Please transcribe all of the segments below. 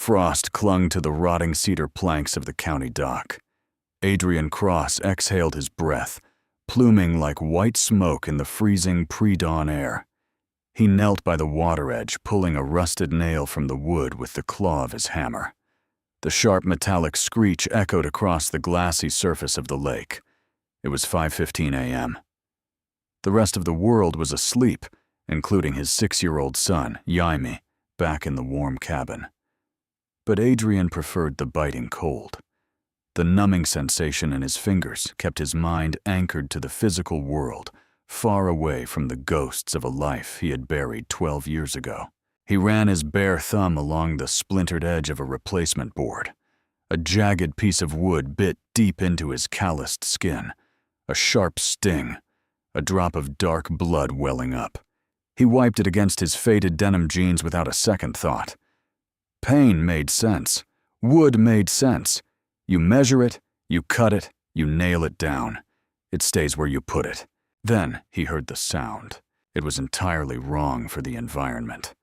Frost clung to the rotting cedar planks of the county dock. Adrien Cross exhaled his breath, pluming like white smoke in the freezing pre-dawn air. He knelt by the water edge, pulling a rusted nail from the wood with the claw of his hammer. The sharp metallic screech echoed across the glassy surface of the lake. It was 5:15 a.m. The rest of the world was asleep, including his 6-year-old son, Jaime, back in the warm cabin. But Adrien preferred the biting cold. The numbing sensation in his fingers kept his mind anchored to the physical world, far away from the ghosts of a life he had buried 12 years ago. He ran his bare thumb along the splintered edge of a replacement board. A jagged piece of wood bit deep into his calloused skin. A sharp sting, a drop of dark blood welling up. He wiped it against his faded denim jeans without a second thought. Pain made sense. Wood made sense. You measure it, you cut it, you nail it down. It stays where you put it. Then he heard the sound. It was entirely wrong for the environment.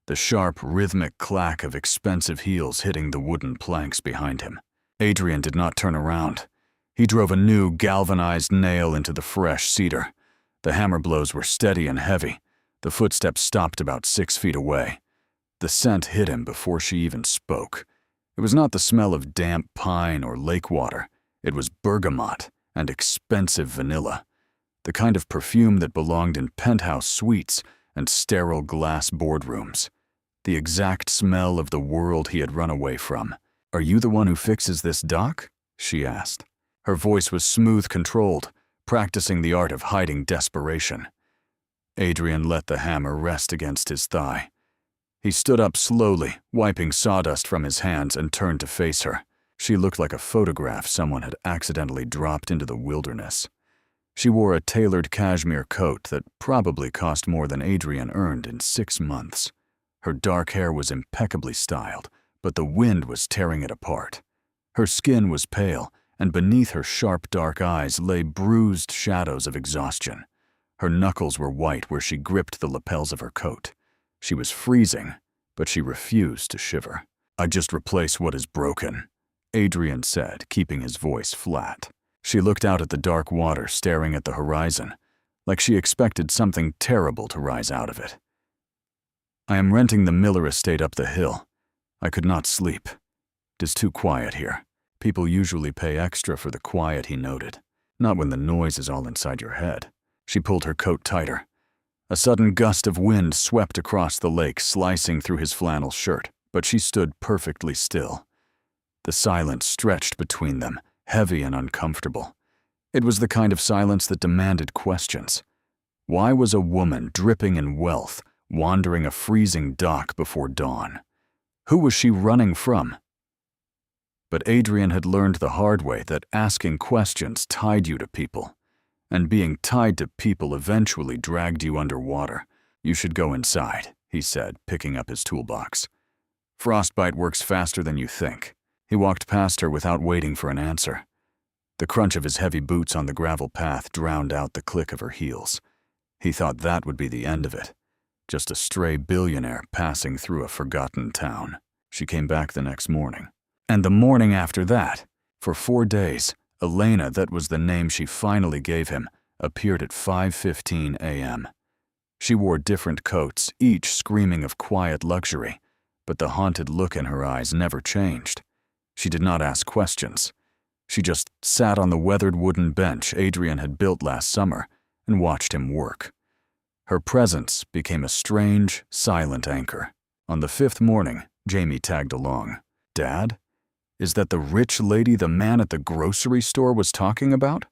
The sharp, rhythmic clack of expensive heels hitting the wooden planks behind him. Adrien did not turn around. He drove a new, galvanized nail into the fresh cedar. The hammer blows were steady and heavy. The footsteps stopped about 6 feet away. The scent hit him before she even spoke. It was not the smell of damp pine or lake water. It was bergamot and expensive vanilla. The kind of perfume that belonged in penthouse suites and sterile glass boardrooms. The exact smell of the world he had run away from. "Are you the one who fixes this dock?" she asked. Her voice was smooth, controlled, practicing the art of hiding desperation. Adrien let the hammer rest against his thigh. He stood up slowly, wiping sawdust from his hands, and turned to face her. She looked like a photograph someone had accidentally dropped into the wilderness. She wore a tailored cashmere coat that probably cost more than Adrien earned in 6 months. Her dark hair was impeccably styled, but the wind was tearing it apart. Her skin was pale, and beneath her sharp dark eyes lay bruised shadows of exhaustion. Her knuckles were white where she gripped the lapels of her coat. She was freezing, but she refused to shiver. "I just replace what is broken," Adrien said, keeping his voice flat. She looked out at the dark water, staring at the horizon, like she expected something terrible to rise out of it. "I am renting the Miller estate up the hill. I could not sleep. It is too quiet here. People usually pay extra for the quiet," he noted. "Not when the noise is all inside your head." She pulled her coat tighter. A sudden gust of wind swept across the lake, slicing through his flannel shirt, but she stood perfectly still. The silence stretched between them, heavy and uncomfortable. It was the kind of silence that demanded questions. Why was a woman dripping in wealth wandering a freezing dock before dawn? Who was she running from? But Adrien had learned the hard way that asking questions tied you to people, and being tied to people eventually dragged you underwater. "You should go inside," he said, picking up his toolbox. "Frostbite works faster than you think." He walked past her without waiting for an answer. The crunch of his heavy boots on the gravel path drowned out the click of her heels. He thought that would be the end of it. Just a stray billionaire passing through a forgotten town. She came back the next morning. And the morning after that. For 4 days, Elena, that was the name she finally gave him, appeared at 5:15 a.m. She wore different coats, each screaming of quiet luxury, but the haunted look in her eyes never changed. She did not ask questions. She just sat on the weathered wooden bench Adrien had built last summer and watched him work. Her presence became a strange, silent anchor. On the 5th morning, Jamie tagged along. "Dad? Is that the rich lady the man at the grocery store was talking about?"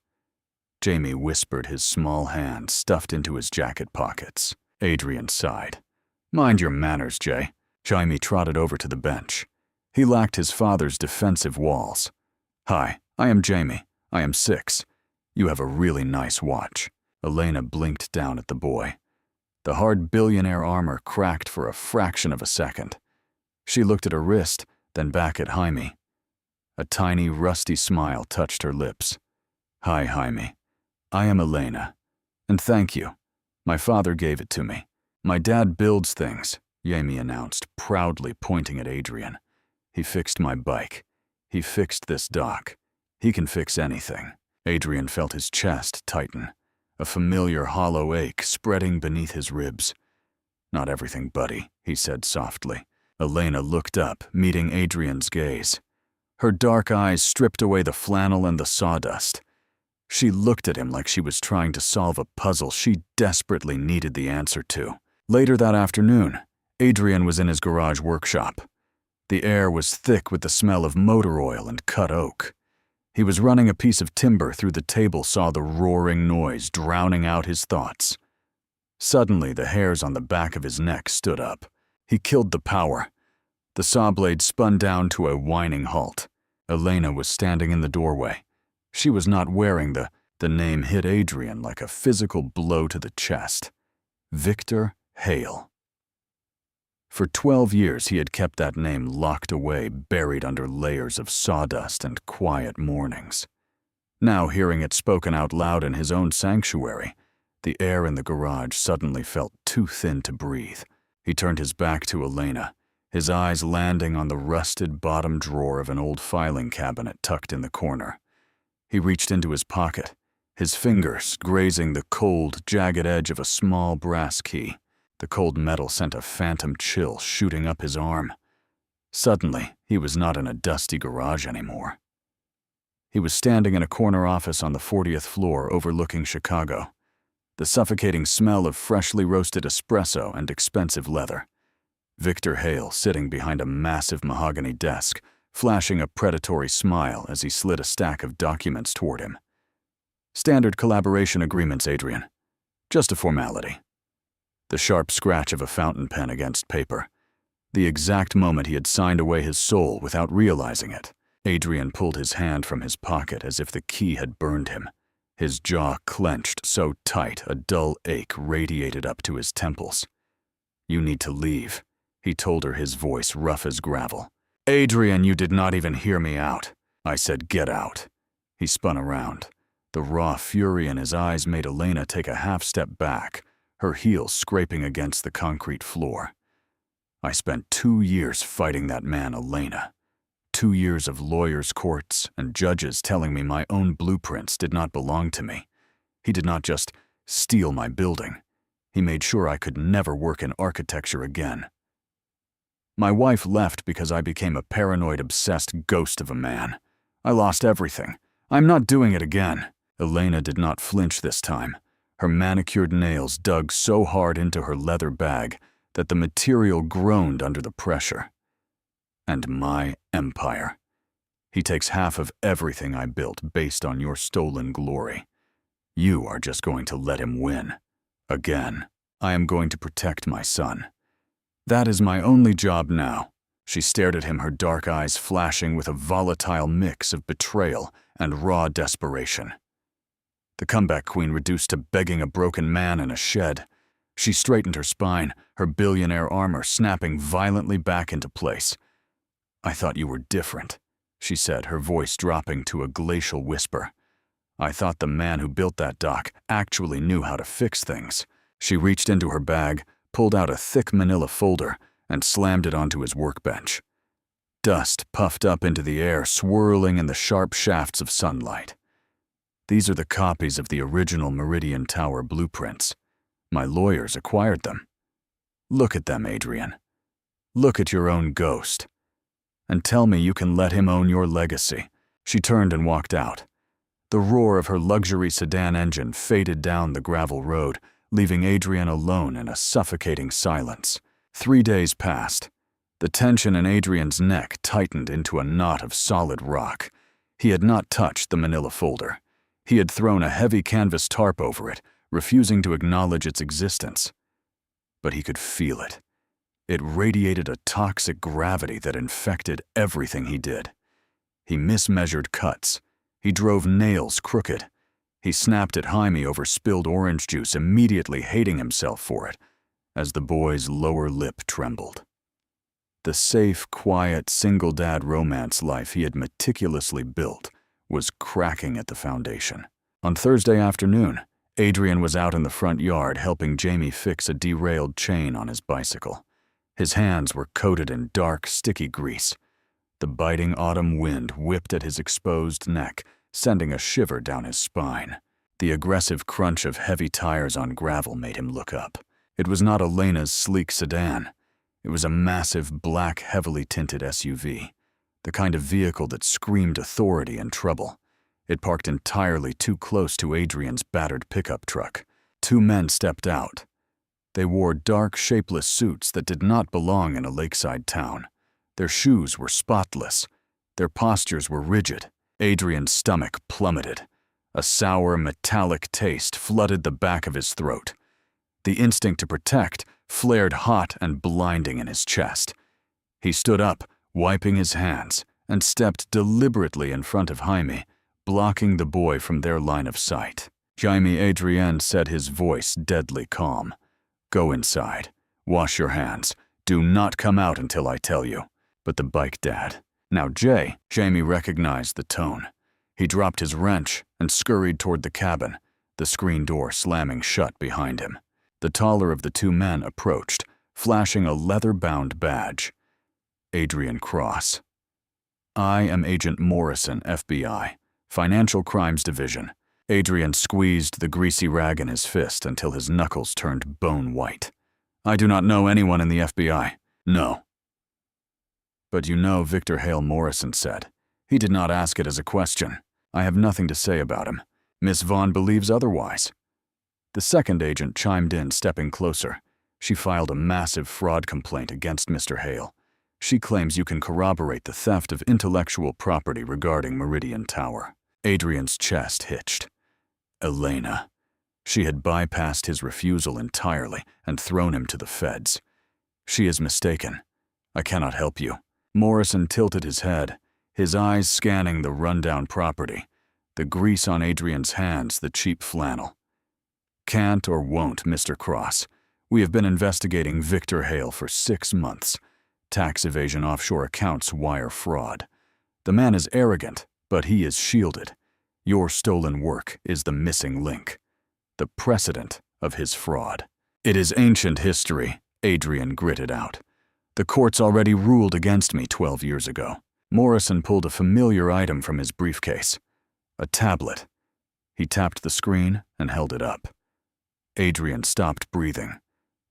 Jamie whispered, his small hand stuffed into his jacket pockets. Adrien sighed. "Mind your manners, Jay." Jamie trotted over to the bench. He lacked his father's defensive walls. "Hi, I am Jamie. I am 6. You have a really nice watch." Elena blinked down at the boy. The hard billionaire armor cracked for a fraction of a second. She looked at her wrist, then back at Jaime. A tiny, rusty smile touched her lips. "Hi, Jaime. I am Elena. And thank you. My father gave it to me. My dad builds things," Jaime announced, proudly pointing at Adrien. He fixed my bike. He fixed this dock. He can fix anything. Adrien felt his chest tighten, a familiar hollow ache spreading beneath his ribs. Not everything, buddy, he said softly. Elena looked up, meeting Adrien's gaze. Her dark eyes stripped away the flannel and the sawdust. She looked at him like she was trying to solve a puzzle she desperately needed the answer to. Later that afternoon, Adrien was in his garage workshop. The air was thick with the smell of motor oil and cut oak. He was running a piece of timber through the table saw, the roaring noise drowning out his thoughts. Suddenly, the hairs on the back of his neck stood up. He killed the power. The saw blade spun down to a whining halt. Elena was standing in the doorway. She was not wearing the name hit Adrien like a physical blow to the chest. Victor Hale. For 12 years he had kept that name locked away, buried under layers of sawdust and quiet mornings. Now, hearing it spoken out loud in his own sanctuary, the air in the garage suddenly felt too thin to breathe. He turned his back to Elena, his eyes landing on the rusted bottom drawer of an old filing cabinet tucked in the corner. He reached into his pocket, his fingers grazing the cold, jagged edge of a small brass key. The cold metal sent a phantom chill shooting up his arm. Suddenly, he was not in a dusty garage anymore. He was standing in a corner office on the 40th floor overlooking Chicago. The suffocating smell of freshly roasted espresso and expensive leather. Victor Hale sitting behind a massive mahogany desk, flashing a predatory smile as he slid a stack of documents toward him. Standard collaboration agreements, Adrien. Just a formality. The sharp scratch of a fountain pen against paper. The exact moment he had signed away his soul without realizing it. Adrien pulled his hand from his pocket as if the key had burned him. His jaw clenched so tight a dull ache radiated up to his temples. "You need to leave," he told her, his voice rough as gravel. "Adrien, you did not even hear me out. I said get out." He spun around. The raw fury in his eyes made Elena take a half step back, her heels scraping against the concrete floor. "I spent 2 years fighting that man, Elena. 2 years of lawyers' courts and judges telling me my own blueprints did not belong to me. He did not just steal my building. He made sure I could never work in architecture again. My wife left because I became a paranoid, obsessed ghost of a man. I lost everything. I'm not doing it again." Elena did not flinch this time. Her manicured nails dug so hard into her leather bag that the material groaned under the pressure. "And my empire. He takes half of everything I built based on your stolen glory. You are just going to let him win. Again. I am going to protect my son. That is my only job now." She stared at him, her dark eyes flashing with a volatile mix of betrayal and raw desperation. The comeback queen reduced to begging a broken man in a shed. She straightened her spine, her billionaire armor snapping violently back into place. "I thought you were different," she said, her voice dropping to a glacial whisper. "I thought the man who built that dock actually knew how to fix things." She reached into her bag, pulled out a thick manila folder, and slammed it onto his workbench. Dust puffed up into the air, swirling in the sharp shafts of sunlight. "These are the copies of the original Meridian Tower blueprints. My lawyers acquired them. Look at them, Adrien. Look at your own ghost. And tell me you can let him own your legacy." She turned and walked out. The roar of her luxury sedan engine faded down the gravel road, leaving Adrien alone in a suffocating silence. 3 days passed. The tension in Adrien's neck tightened into a knot of solid rock. He had not touched the manila folder. He had thrown a heavy canvas tarp over it, refusing to acknowledge its existence. But he could feel it. It radiated a toxic gravity that infected everything he did. He mismeasured cuts. He drove nails crooked. He snapped at Jaime over spilled orange juice, immediately hating himself for it, as the boy's lower lip trembled. The safe, quiet, single-dad romance life he had meticulously built was cracking at the foundation. On Thursday afternoon, Adrien was out in the front yard helping Jamie fix a derailed chain on his bicycle. His hands were coated in dark, sticky grease. The biting autumn wind whipped at his exposed neck, sending a shiver down his spine. The aggressive crunch of heavy tires on gravel made him look up. It was not Elena's sleek sedan. It was a massive, black, heavily tinted SUV, the kind of vehicle that screamed authority and trouble. It parked entirely too close to Adrien's battered pickup truck. Two men stepped out. They wore dark, shapeless suits that did not belong in a lakeside town. Their shoes were spotless. Their postures were rigid. Adrien's stomach plummeted. A sour, metallic taste flooded the back of his throat. The instinct to protect flared hot and blinding in his chest. He stood up, wiping his hands, and stepped deliberately in front of Jaime, blocking the boy from their line of sight. Jaime Adrien said, his voice deadly calm. "Go inside. Wash your hands. Do not come out until I tell you." But the bike dad. Now Jaime recognized the tone. He dropped his wrench and scurried toward the cabin, the screen door slamming shut behind him. The taller of the two men approached, flashing a leather-bound badge. Adrien Cross. "I am Agent Morrison, FBI, Financial Crimes Division." Adrien squeezed the greasy rag in his fist until his knuckles turned bone white. "I do not know anyone in the FBI. No." "But you know," Victor Hale Morrison said. "He did not ask it as a question. I have nothing to say about him. Miss Vaughn believes otherwise." The second agent chimed in, stepping closer. She filed a massive fraud complaint against Mr. Hale. She claims you can corroborate the theft of intellectual property regarding Meridian Tower. Adrien's chest hitched. Elena. She had bypassed his refusal entirely and thrown him to the feds. "She is mistaken. I cannot help you." Morrison tilted his head, his eyes scanning the rundown property, the grease on Adrien's hands, the cheap flannel. "Can't or won't, Mr. Cross. We have been investigating Victor Hale for 6 months. Tax evasion, offshore accounts, wire fraud. The man is arrogant, but he is shielded. Your stolen work is the missing link, the precedent of his fraud." "It is ancient history," Adrien gritted out. "The courts already ruled against me 12 years ago." Morrison pulled a familiar item from his briefcase. A tablet. He tapped the screen and held it up. Adrien stopped breathing.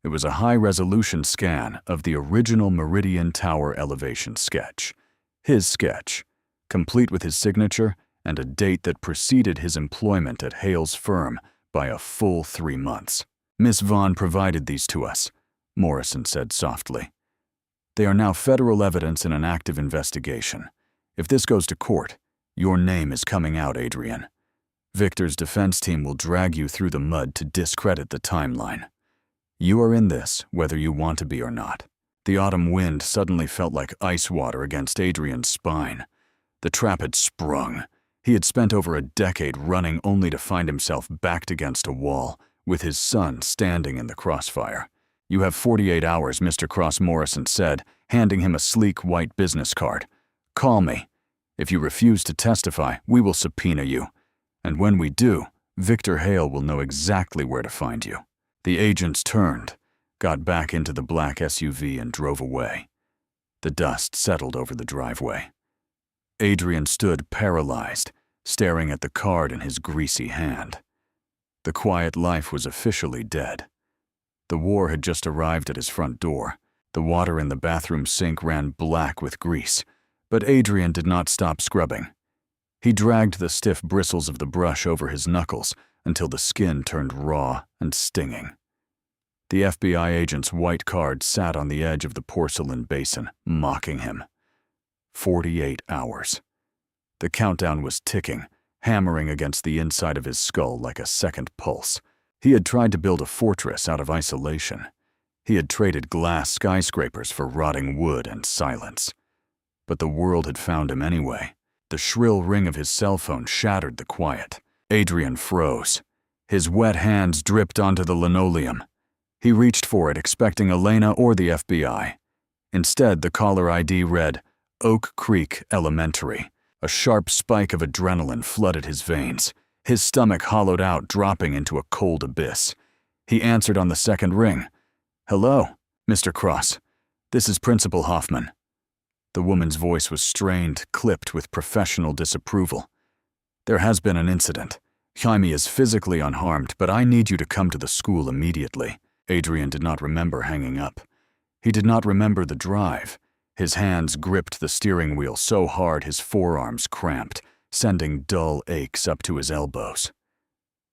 It was a high-resolution scan of the original Meridian Tower elevation sketch. His sketch, complete with his signature and a date that preceded his employment at Hale's firm by a full 3 months. "Miss Vaughn provided these to us," Morrison said softly. "They are now federal evidence in an active investigation. If this goes to court, your name is coming out, Adrien. Victor's defense team will drag you through the mud to discredit the timeline. You are in this, whether you want to be or not." The autumn wind suddenly felt like ice water against Adrien's spine. The trap had sprung. He had spent over a decade running only to find himself backed against a wall, with his son standing in the crossfire. "You have 48 hours, Mr. Cross," Morrison said, handing him a sleek white business card. "Call me. If you refuse to testify, we will subpoena you. And when we do, Victor Hale will know exactly where to find you." The agents turned, got back into the black SUV and drove away. The dust settled over the driveway. Adrien stood paralyzed, staring at the card in his greasy hand. The quiet life was officially dead. The war had just arrived at his front door. The water in the bathroom sink ran black with grease, but Adrien did not stop scrubbing. He dragged the stiff bristles of the brush over his knuckles until the skin turned raw and stinging. The FBI agent's white card sat on the edge of the porcelain basin, mocking him. 48 hours. The countdown was ticking, hammering against the inside of his skull like a second pulse. He had tried to build a fortress out of isolation. He had traded glass skyscrapers for rotting wood and silence. But the world had found him anyway. The shrill ring of his cell phone shattered the quiet. Adrien froze. His wet hands dripped onto the linoleum. He reached for it, expecting Elena or the FBI. Instead, the caller ID read, "Oak Creek Elementary." A sharp spike of adrenaline flooded his veins. His stomach hollowed out, dropping into a cold abyss. He answered on the second ring. "Hello, Mr. Cross. This is Principal Hoffman." The woman's voice was strained, clipped with professional disapproval. "There has been an incident. Jaime is physically unharmed, but I need you to come to the school immediately." Adrien did not remember hanging up. He did not remember the drive. His hands gripped the steering wheel so hard his forearms cramped, sending dull aches up to his elbows.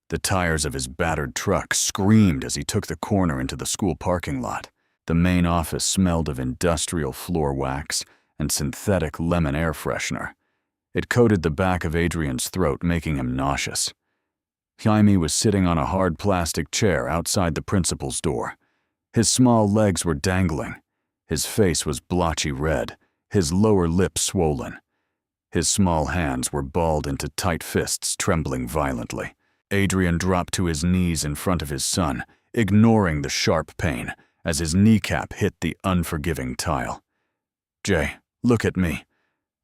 The tires of his battered truck screamed as he took the corner into the school parking lot. The main office smelled of industrial floor wax and synthetic lemon air freshener. It coated the back of Adrien's throat, making him nauseous. Jaime was sitting on a hard plastic chair outside the principal's door. His small legs were dangling. His face was blotchy red, his lower lip swollen. His small hands were balled into tight fists, trembling violently. Adrien dropped to his knees in front of his son, ignoring the sharp pain as his kneecap hit the unforgiving tile. "Jay, look at me.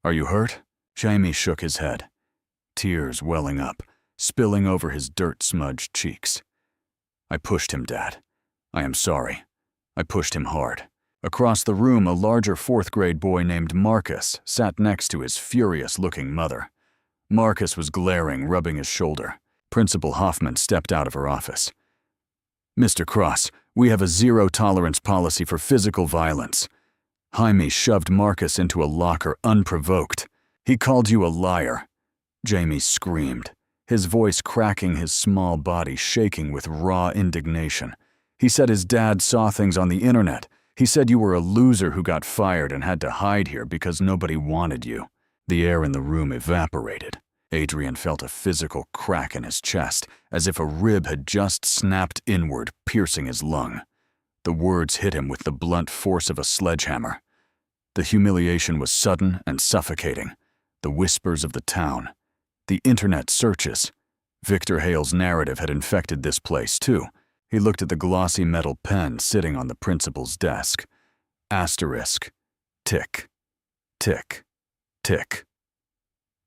Are you hurt?" Jaime shook his head, tears welling up, spilling over his dirt-smudged cheeks. "I pushed him, Dad. I am sorry. I pushed him hard." Across the room, a larger fourth-grade boy named Marcus sat next to his furious-looking mother. Marcus was glaring, rubbing his shoulder. Principal Hoffman stepped out of her office. "Mr. Cross, we have a zero-tolerance policy for physical violence." Jaime shoved Marcus into a locker unprovoked. "He called you a liar." Jaime screamed, his voice cracking, his small body shaking with raw indignation. "He said his dad saw things on the internet. He said you were a loser who got fired and had to hide here because nobody wanted you." The air in the room evaporated. Adrien felt a physical crack in his chest, as if a rib had just snapped inward, piercing his lung. The words hit him with the blunt force of a sledgehammer. The humiliation was sudden and suffocating. The whispers of the town. The internet searches. Victor Hale's narrative had infected this place, too. He looked at the glossy metal pen sitting on the principal's desk. Asterisk. Tick. Tick. Tick.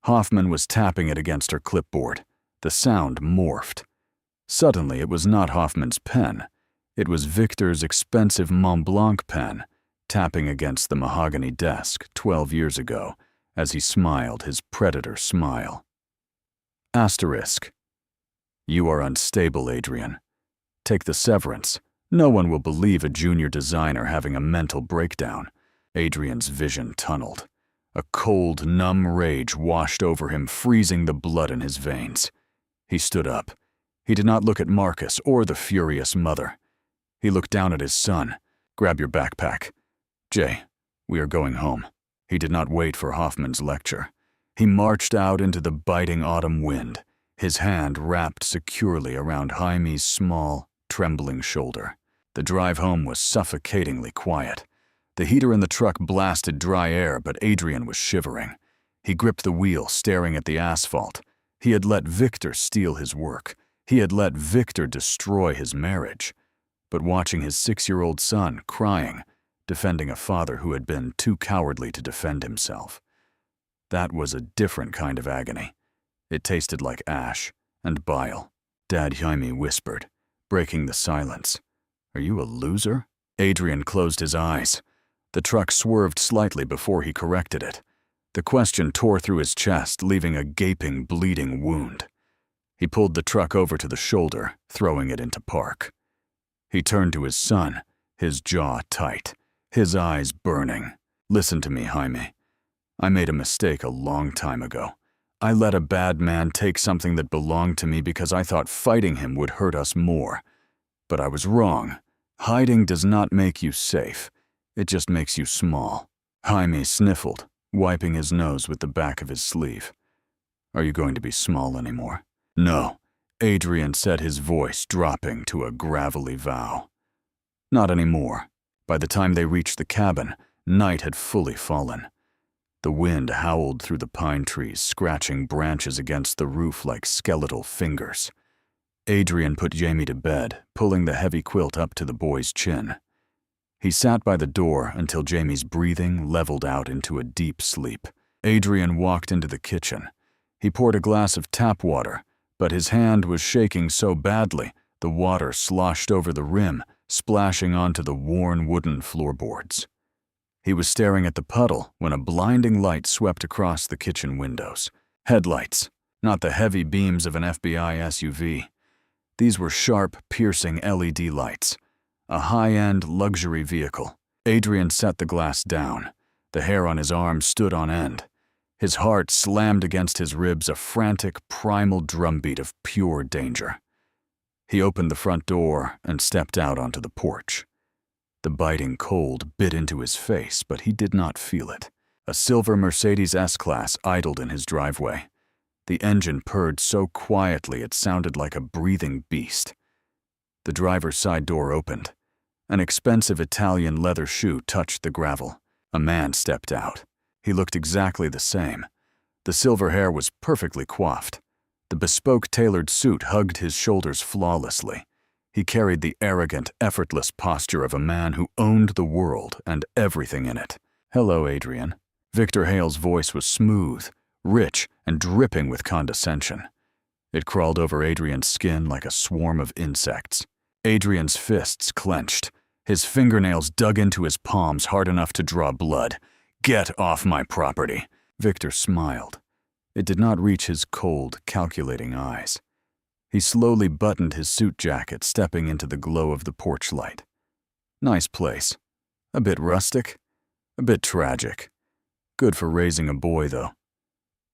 Hoffman was tapping it against her clipboard. The sound morphed. Suddenly, it was not Hoffman's pen. It was Victor's expensive Mont Blanc pen, tapping against the mahogany desk 12 years ago, as he smiled his predator smile. Asterisk. You are unstable, Adrien. Take the severance. No one will believe a junior designer having a mental breakdown. Adrien's vision tunneled. A cold, numb rage washed over him, freezing the blood in his veins. He stood up. He did not look at Marcus or the furious mother. He looked down at his son. Grab your backpack. Jay, we are going home. He did not wait for Hoffman's lecture. He marched out into the biting autumn wind, his hand wrapped securely around Jaime's small, trembling shoulder. The drive home was suffocatingly quiet. The heater in the truck blasted dry air, but Adrien was shivering. He gripped the wheel, staring at the asphalt. He had let Victor steal his work. He had let Victor destroy his marriage. But watching his 6-year-old son crying, defending a father who had been too cowardly to defend himself. That was a different kind of agony. It tasted like ash and bile. Dad Jaime whispered, breaking the silence. Are you a loser? Adrien closed his eyes. The truck swerved slightly before he corrected it. The question tore through his chest, leaving a gaping, bleeding wound. He pulled the truck over to the shoulder, throwing it into park. He turned to his son, his jaw tight, his eyes burning. Listen to me, Jaime. I made a mistake a long time ago. I let a bad man take something that belonged to me because I thought fighting him would hurt us more. But I was wrong. Hiding does not make you safe. It just makes you small. Jaime sniffled, wiping his nose with the back of his sleeve. Are you going to be small anymore? No, Adrien said, his voice dropping to a gravelly vow. Not anymore. By the time they reached the cabin, night had fully fallen. The wind howled through the pine trees, scratching branches against the roof like skeletal fingers. Adrien put Jaime to bed, pulling the heavy quilt up to the boy's chin. He sat by the door until Jaime's breathing leveled out into a deep sleep. Adrien walked into the kitchen. He poured a glass of tap water, but his hand was shaking so badly the water sloshed over the rim, splashing onto the worn wooden floorboards. He was staring at the puddle when a blinding light swept across the kitchen windows. Headlights, not the heavy beams of an FBI SUV. These were sharp, piercing LED lights. A high-end luxury vehicle. Adrien set the glass down. The hair on his arm stood on end. His heart slammed against his ribs, a frantic, primal drumbeat of pure danger. He opened the front door and stepped out onto the porch. The biting cold bit into his face, but he did not feel it. A silver Mercedes S-Class idled in his driveway. The engine purred so quietly it sounded like a breathing beast. The driver's side door opened. An expensive Italian leather shoe touched the gravel. A man stepped out. He looked exactly the same. The silver hair was perfectly coiffed. The bespoke tailored suit hugged his shoulders flawlessly. He carried the arrogant, effortless posture of a man who owned the world and everything in it. "Hello, Adrien." Victor Hale's voice was smooth, rich, and dripping with condescension. It crawled over Adrien's skin like a swarm of insects. Adrien's fists clenched. His fingernails dug into his palms hard enough to draw blood. "Get off my property." Victor smiled. It did not reach his cold, calculating eyes. He slowly buttoned his suit jacket, stepping into the glow of the porch light. Nice place. A bit rustic. A bit tragic. Good for raising a boy, though.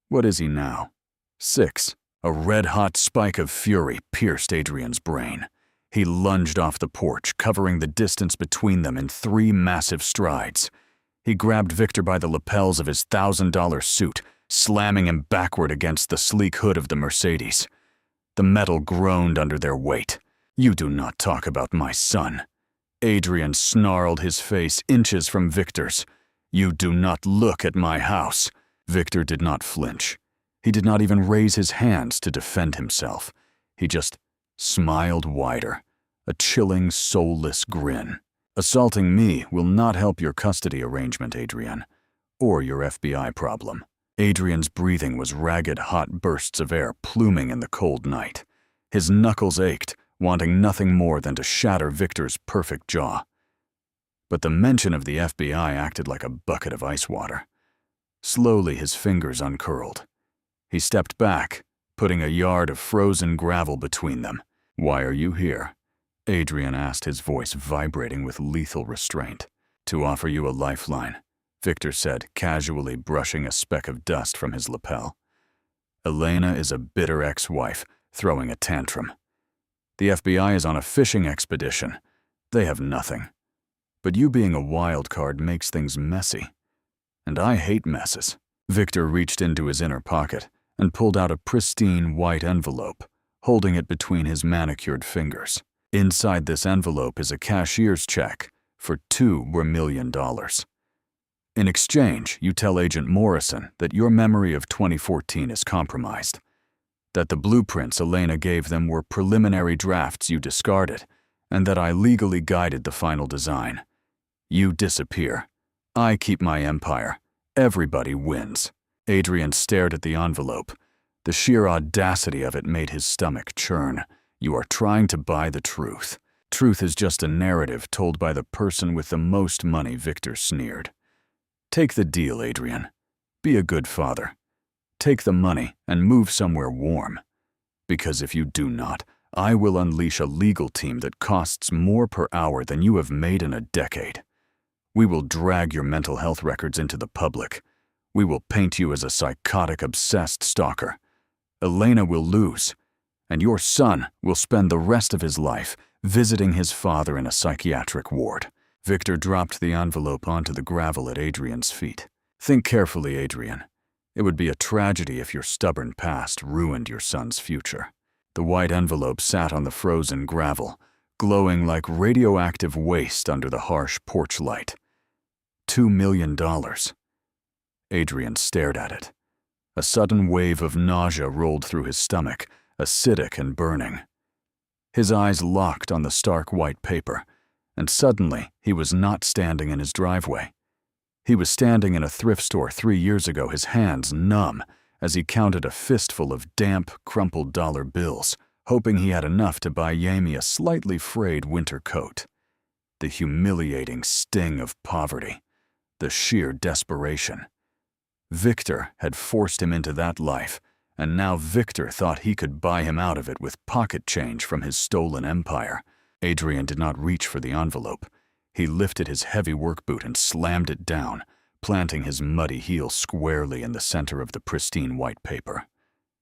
What is he now? 6. A red-hot spike of fury pierced Adrien's brain. He lunged off the porch, covering the distance between them in 3 massive strides. He grabbed Victor by the lapels of his $1,000 suit, slamming him backward against the sleek hood of the Mercedes. The metal groaned under their weight. "You do not talk about my son." Adrien snarled, his face inches from Victor's. "You do not look at my house." Victor did not flinch. He did not even raise his hands to defend himself. He just smiled wider, a chilling, soulless grin. "Assaulting me will not help your custody arrangement, Adrien, or your FBI problem." Adrien's breathing was ragged, hot bursts of air pluming in the cold night. His knuckles ached, wanting nothing more than to shatter Victor's perfect jaw. But the mention of the FBI acted like a bucket of ice water. Slowly, his fingers uncurled. He stepped back, putting a yard of frozen gravel between them. "Why are you here?" Adrien asked, his voice vibrating with lethal restraint. "To offer you a lifeline," Victor said, casually brushing a speck of dust from his lapel. "Elena is a bitter ex-wife, throwing a tantrum. The FBI is on a fishing expedition. They have nothing. But you being a wild card makes things messy. And I hate messes." Victor reached into his inner pocket and pulled out a pristine white envelope, holding it between his manicured fingers. Inside this envelope is a cashier's check for $2 million. In exchange, you tell Agent Morrison that your memory of 2014 is compromised, that the blueprints Elena gave them were preliminary drafts you discarded, and that I legally guided the final design. You disappear. I keep my empire. Everybody wins. Adrien stared at the envelope. The sheer audacity of it made his stomach churn. You are trying to buy the truth. Truth is just a narrative told by the person with the most money, Victor sneered. Take the deal, Adrien. Be a good father. Take the money and move somewhere warm. Because if you do not, I will unleash a legal team that costs more per hour than you have made in a decade. We will drag your mental health records into the public. We will paint you as a psychotic, obsessed stalker. Elena will lose, and your son will spend the rest of his life visiting his father in a psychiatric ward. Victor dropped the envelope onto the gravel at Adrien's feet. Think carefully, Adrien. It would be a tragedy if your stubborn past ruined your son's future. The white envelope sat on the frozen gravel, glowing like radioactive waste under the harsh porch light. $2 million. Adrien stared at it. A sudden wave of nausea rolled through his stomach, acidic and burning. His eyes locked on the stark white paper, and suddenly he was not standing in his driveway. He was standing in a thrift store 3 years ago, his hands numb, as he counted a fistful of damp, crumpled dollar bills, hoping he had enough to buy Yami a slightly frayed winter coat. The humiliating sting of poverty. the sheer desperation. Victor had forced him into that life, and now Victor thought he could buy him out of it with pocket change from his stolen empire. Adrien did not reach for the envelope. He lifted his heavy work boot and slammed it down, planting his muddy heel squarely in the center of the pristine white paper.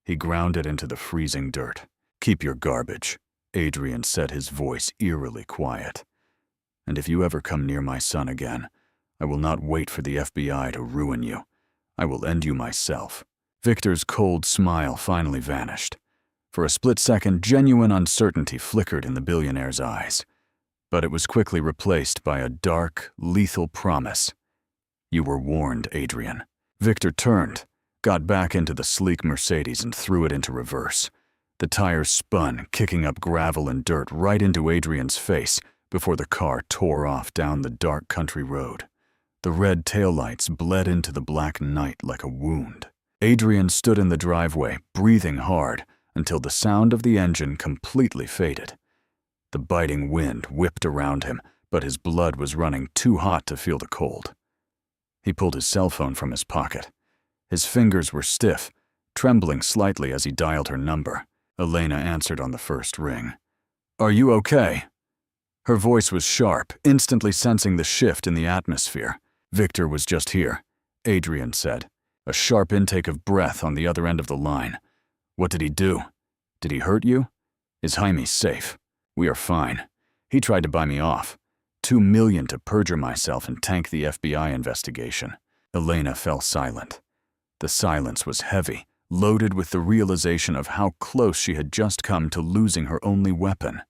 He ground it into the freezing dirt. "Keep your garbage," Adrien said, his voice eerily quiet. "And if you ever come near my son again, I will not wait for the FBI to ruin you. I will end you myself." Victor's cold smile finally vanished. For a split second, genuine uncertainty flickered in the billionaire's eyes. But it was quickly replaced by a dark, lethal promise. "You were warned, Adrien." Victor turned, got back into the sleek Mercedes and threw it into reverse. The tires spun, kicking up gravel and dirt right into Adrien's face before the car tore off down the dark country road. The red taillights bled into the black night like a wound. Adrien stood in the driveway, breathing hard, until the sound of the engine completely faded. The biting wind whipped around him, but his blood was running too hot to feel the cold. He pulled his cell phone from his pocket. His fingers were stiff, trembling slightly as he dialed her number. Elena answered on the first ring. "Are you okay?" Her voice was sharp, instantly sensing the shift in the atmosphere. "Victor was just here," Adrien said, a sharp intake of breath on the other end of the line. "What did he do? Did he hurt you? Is Jaime safe? We are fine. He tried to buy me off. $2 million to perjure myself and tank the FBI investigation." Elena fell silent. The silence was heavy, loaded with the realization of how close she had just come to losing her only weapon.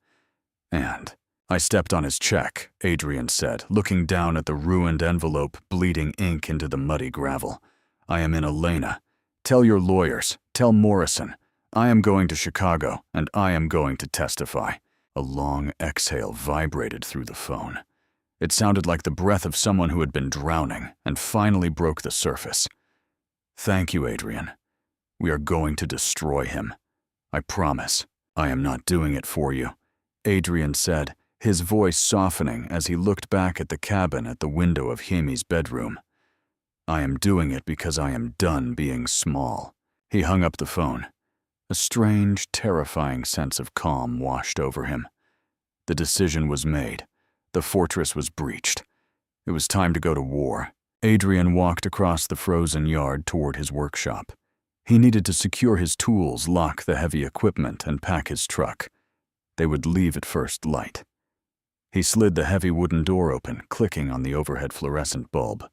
"And I stepped on his check," Adrien said, looking down at the ruined envelope, bleeding ink into the muddy gravel. "I am in Elena. Tell your lawyers, tell Morrison. I am going to Chicago, and I am going to testify." A long exhale vibrated through the phone. It sounded like the breath of someone who had been drowning and finally broke the surface. "Thank you, Adrien. We are going to destroy him. I promise. I am not doing it for you," Adrien said, his voice softening as he looked back at the cabin at the window of Jaime's bedroom. "I am doing it because I am done being small." He hung up the phone. A strange, terrifying sense of calm washed over him. The decision was made. The fortress was breached. It was time to go to war. Adrien walked across the frozen yard toward his workshop. He needed to secure his tools, lock the heavy equipment, and pack his truck. They would leave at first light. He slid the heavy wooden door open, clicking on the overhead fluorescent bulb.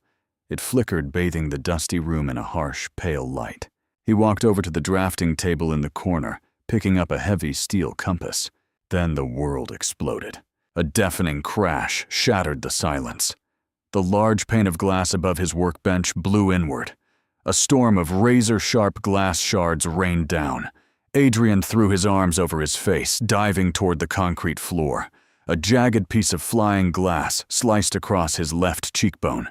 It flickered, bathing the dusty room in a harsh, pale light. He walked over to the drafting table in the corner, picking up a heavy steel compass. Then the world exploded. A deafening crash shattered the silence. The large pane of glass above his workbench blew inward. A storm of razor-sharp glass shards rained down. Adrien threw his arms over his face, diving toward the concrete floor. A jagged piece of flying glass sliced across his left cheekbone.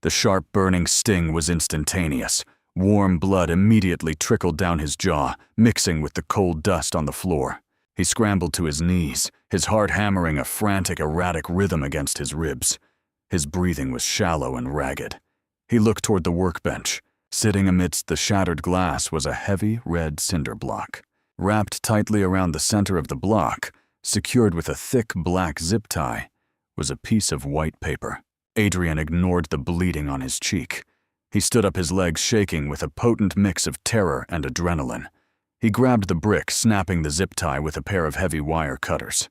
The sharp, burning sting was instantaneous. Warm blood immediately trickled down his jaw, mixing with the cold dust on the floor. He scrambled to his knees, his heart hammering a frantic, erratic rhythm against his ribs. His breathing was shallow and ragged. He looked toward the workbench. Sitting amidst the shattered glass was a heavy red cinder block. Wrapped tightly around the center of the block, secured with a thick black zip tie, was a piece of white paper. Adrien ignored the bleeding on his cheek. He stood up, his legs shaking with a potent mix of terror and adrenaline. He grabbed the brick, snapping the zip tie with a pair of heavy wire cutters.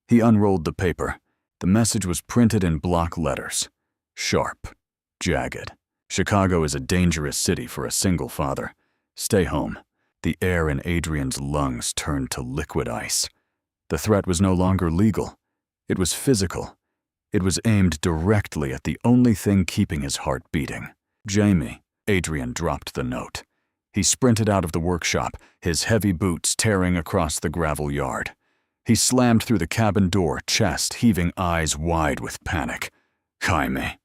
He unrolled the paper. The message was printed in block letters. Sharp. Jagged. "Chicago is a dangerous city for a single father. Stay home." The air in Adrien's lungs turned to liquid ice. The threat was no longer legal. It was physical. It was aimed directly at the only thing keeping his heart beating. "Jaime." Adrien dropped the note. He sprinted out of the workshop, his heavy boots tearing across the gravel yard. He slammed through the cabin door, chest heaving, eyes wide with panic. "Jaime."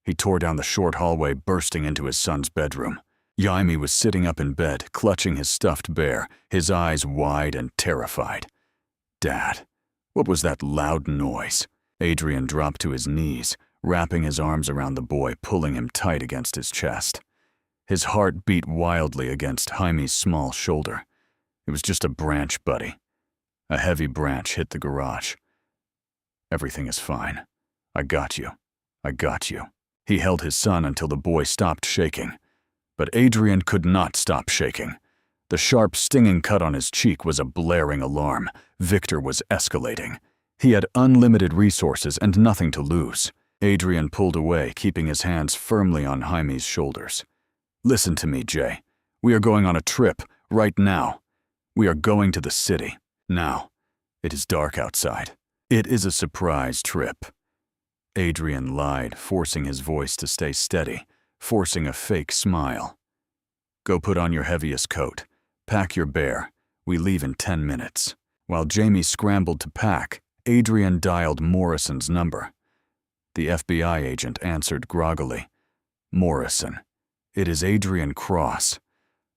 He tore down the short hallway, bursting into his son's bedroom. Jaime was sitting up in bed, clutching his stuffed bear, his eyes wide and terrified. "Dad, what was that loud noise?" Adrien dropped to his knees, wrapping his arms around the boy, pulling him tight against his chest. His heart beat wildly against Jaime's small shoulder. It was just a branch, buddy. A heavy branch hit the garage. Everything is fine. I got you. I got you. He held his son until the boy stopped shaking. But Adrien could not stop shaking. The sharp, stinging cut on his cheek was a blaring alarm. Victor was escalating. He had unlimited resources and nothing to lose. Adrien pulled away, keeping his hands firmly on Jaime's shoulders. Listen to me, Jay. We are going on a trip, right now. We are going to the city, now. It is dark outside. It is a surprise trip. Adrien lied, forcing his voice to stay steady, forcing a fake smile. Go put on your heaviest coat. Pack your bear. We leave in 10 minutes. While Jamie scrambled to pack, Adrien dialed Morrison's number. The FBI agent answered groggily. Morrison. It is Adrien Cross.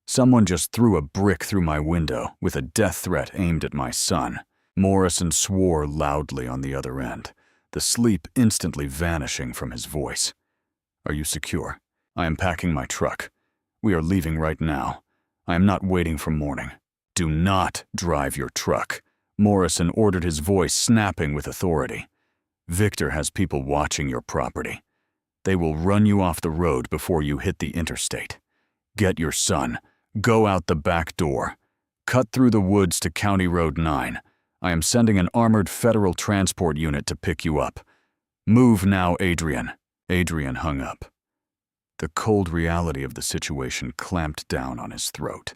Someone just threw a brick through my window with a death threat aimed at my son. Morrison swore loudly on the other end, the sleep instantly vanishing from his voice. Are you secure? I am packing my truck. We are leaving right now. I am not waiting for morning. Do not drive your truck. Morrison ordered, his voice snapping with authority. Victor has people watching your property. They will run you off the road before you hit the interstate. Get your son. Go out the back door. Cut through the woods to County Road 9. I am sending an armored federal transport unit to pick you up. Move now, Adrien. Adrien hung up. The cold reality of the situation clamped down on his throat.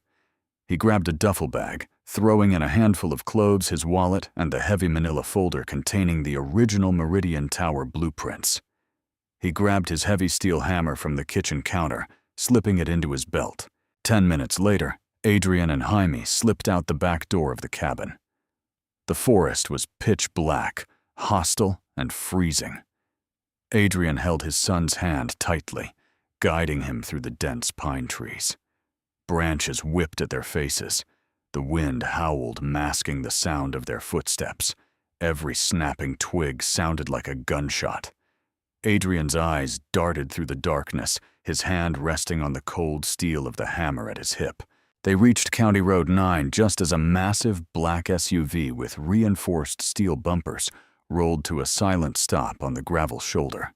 He grabbed a duffel bag, throwing in a handful of clothes, his wallet, and the heavy manila folder containing the original Meridian Tower blueprints. He grabbed his heavy steel hammer from the kitchen counter, slipping it into his belt. 10 minutes later, Adrien and Jaime slipped out the back door of the cabin. The forest was pitch black, hostile, and freezing. Adrien held his son's hand tightly, guiding him through the dense pine trees. Branches whipped at their faces. The wind howled, masking the sound of their footsteps. Every snapping twig sounded like a gunshot. Adrien's eyes darted through the darkness, his hand resting on the cold steel of the hammer at his hip. They reached County Road 9 just as a massive black SUV with reinforced steel bumpers rolled to a silent stop on the gravel shoulder.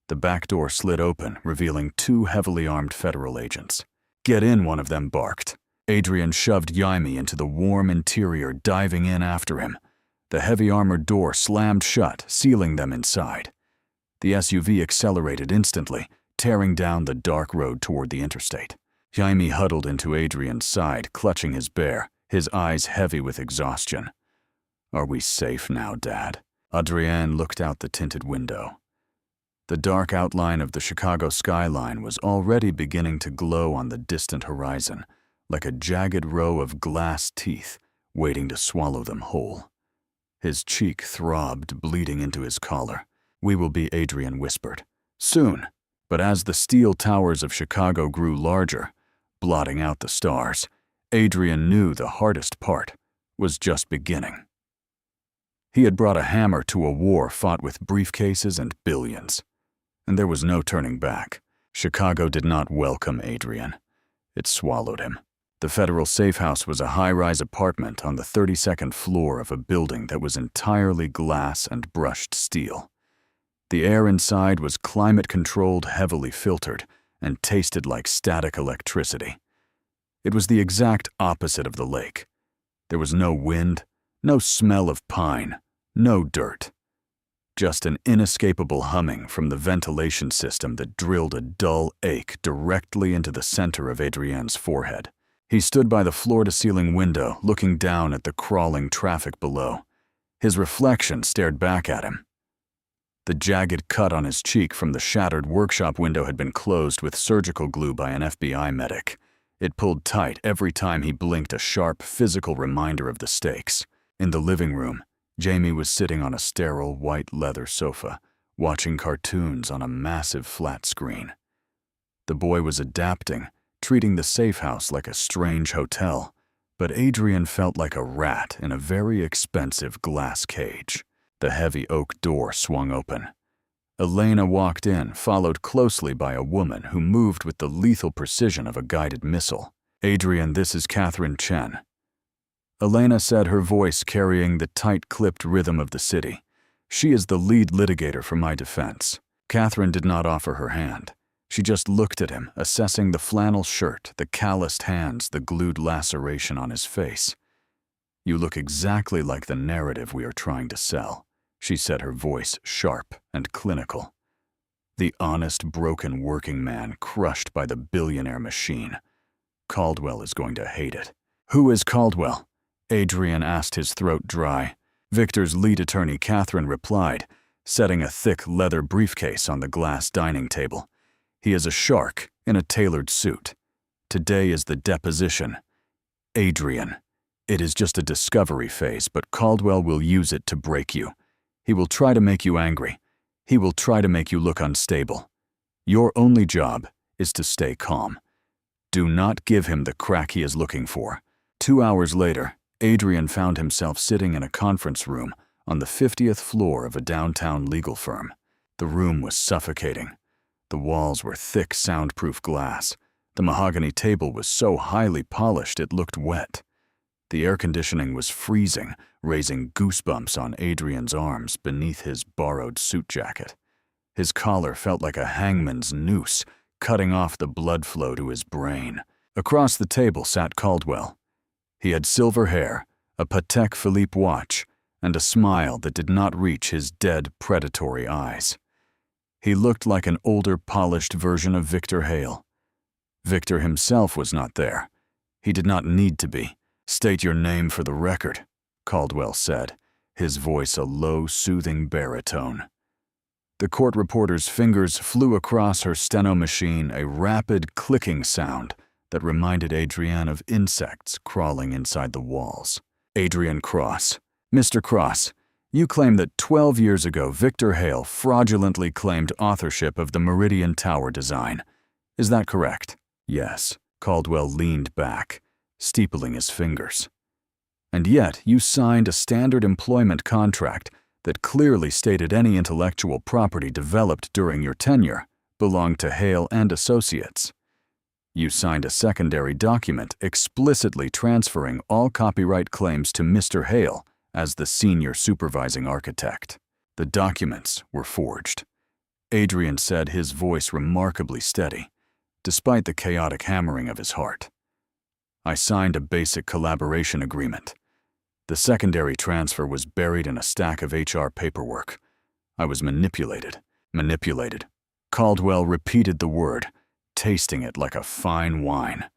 The back door slid open, revealing 2 heavily armed federal agents. Get in, one of them barked. Adrien shoved Jaime into the warm interior, diving in after him. The heavy armored door slammed shut, sealing them inside. The SUV accelerated instantly, tearing down the dark road toward the interstate. Jaime huddled into Adrien's side, clutching his bear, his eyes heavy with exhaustion. Are we safe now, Dad? Adrien looked out the tinted window. The dark outline of the Chicago skyline was already beginning to glow on the distant horizon, like a jagged row of glass teeth waiting to swallow them whole. His cheek throbbed, bleeding into his collar. We will be, Adrien whispered. Soon. But as the steel towers of Chicago grew larger, blotting out the stars, Adrien knew the hardest part was just beginning. He had brought a hammer to a war fought with briefcases and billions, and there was no turning back. Chicago did not welcome Adrien. It swallowed him. The federal safe house was a high-rise apartment on the 32nd floor of a building that was entirely glass and brushed steel. The air inside was climate-controlled, heavily filtered, and tasted like static electricity. It was the exact opposite of the lake. There was no wind, no smell of pine, no dirt. Just an inescapable humming from the ventilation system that drilled a dull ache directly into the center of Adrien's forehead. He stood by the floor-to-ceiling window, looking down at the crawling traffic below. His reflection stared back at him. The jagged cut on his cheek from the shattered workshop window had been closed with surgical glue by an FBI medic. It pulled tight every time he blinked, a sharp, physical reminder of the stakes. In the living room, Jamie was sitting on a sterile white leather sofa, watching cartoons on a massive flat screen. The boy was adapting, treating the safe house like a strange hotel, but Adrien felt like a rat in a very expensive glass cage. The heavy oak door swung open. Elena walked in, followed closely by a woman who moved with the lethal precision of a guided missile. "Adrien, this is Catherine Chen." Elena said, her voice carrying the tight-clipped rhythm of the city. "She is the lead litigator for my defense." Catherine did not offer her hand. She just looked at him, assessing the flannel shirt, the calloused hands, the glued laceration on his face. "You look exactly like the narrative we are trying to sell," she said, her voice sharp and clinical. "The honest, broken working man crushed by the billionaire machine. Caldwell is going to hate it." "Who is Caldwell?" Adrien asked, his throat dry. Victor's lead attorney, Catherine, replied, setting a thick leather briefcase on the glass dining table. "He is a shark in a tailored suit. Today is the deposition. Adrien, it is just a discovery phase, but Caldwell will use it to break you. He will try to make you angry. He will try to make you look unstable. Your only job is to stay calm. Do not give him the crack he is looking for." 2 hours later, Adrien found himself sitting in a conference room on the 50th floor of a downtown legal firm. The room was suffocating. The walls were thick, soundproof glass. The mahogany table was so highly polished it looked wet. The air conditioning was freezing, raising goosebumps on Adrien's arms beneath his borrowed suit jacket. His collar felt like a hangman's noose, cutting off the blood flow to his brain. Across the table sat Caldwell. He had silver hair, a Patek Philippe watch, and a smile that did not reach his dead, predatory eyes. He looked like an older, polished version of Victor Hale. Victor himself was not there. He did not need to be. "State your name for the record," Caldwell said, his voice a low, soothing baritone. The court reporter's fingers flew across her steno machine, a rapid, clicking sound that reminded Adrien of insects crawling inside the walls. "Adrien Cross. Mr. Cross, you claim that 12 years ago Victor Hale fraudulently claimed authorship of the Meridian Tower design. Is that correct?" "Yes." Caldwell leaned back, steepling his fingers. "And yet you signed a standard employment contract that clearly stated any intellectual property developed during your tenure belonged to Hale and Associates. You signed a secondary document explicitly transferring all copyright claims to Mr. Hale as the senior supervising architect. The documents were forged." Adrien said, his voice remarkably steady, despite the chaotic hammering of his heart. "I signed a basic collaboration agreement. The secondary transfer was buried in a stack of HR paperwork. I was manipulated. Manipulated." Caldwell repeated the word, tasting it like a fine wine.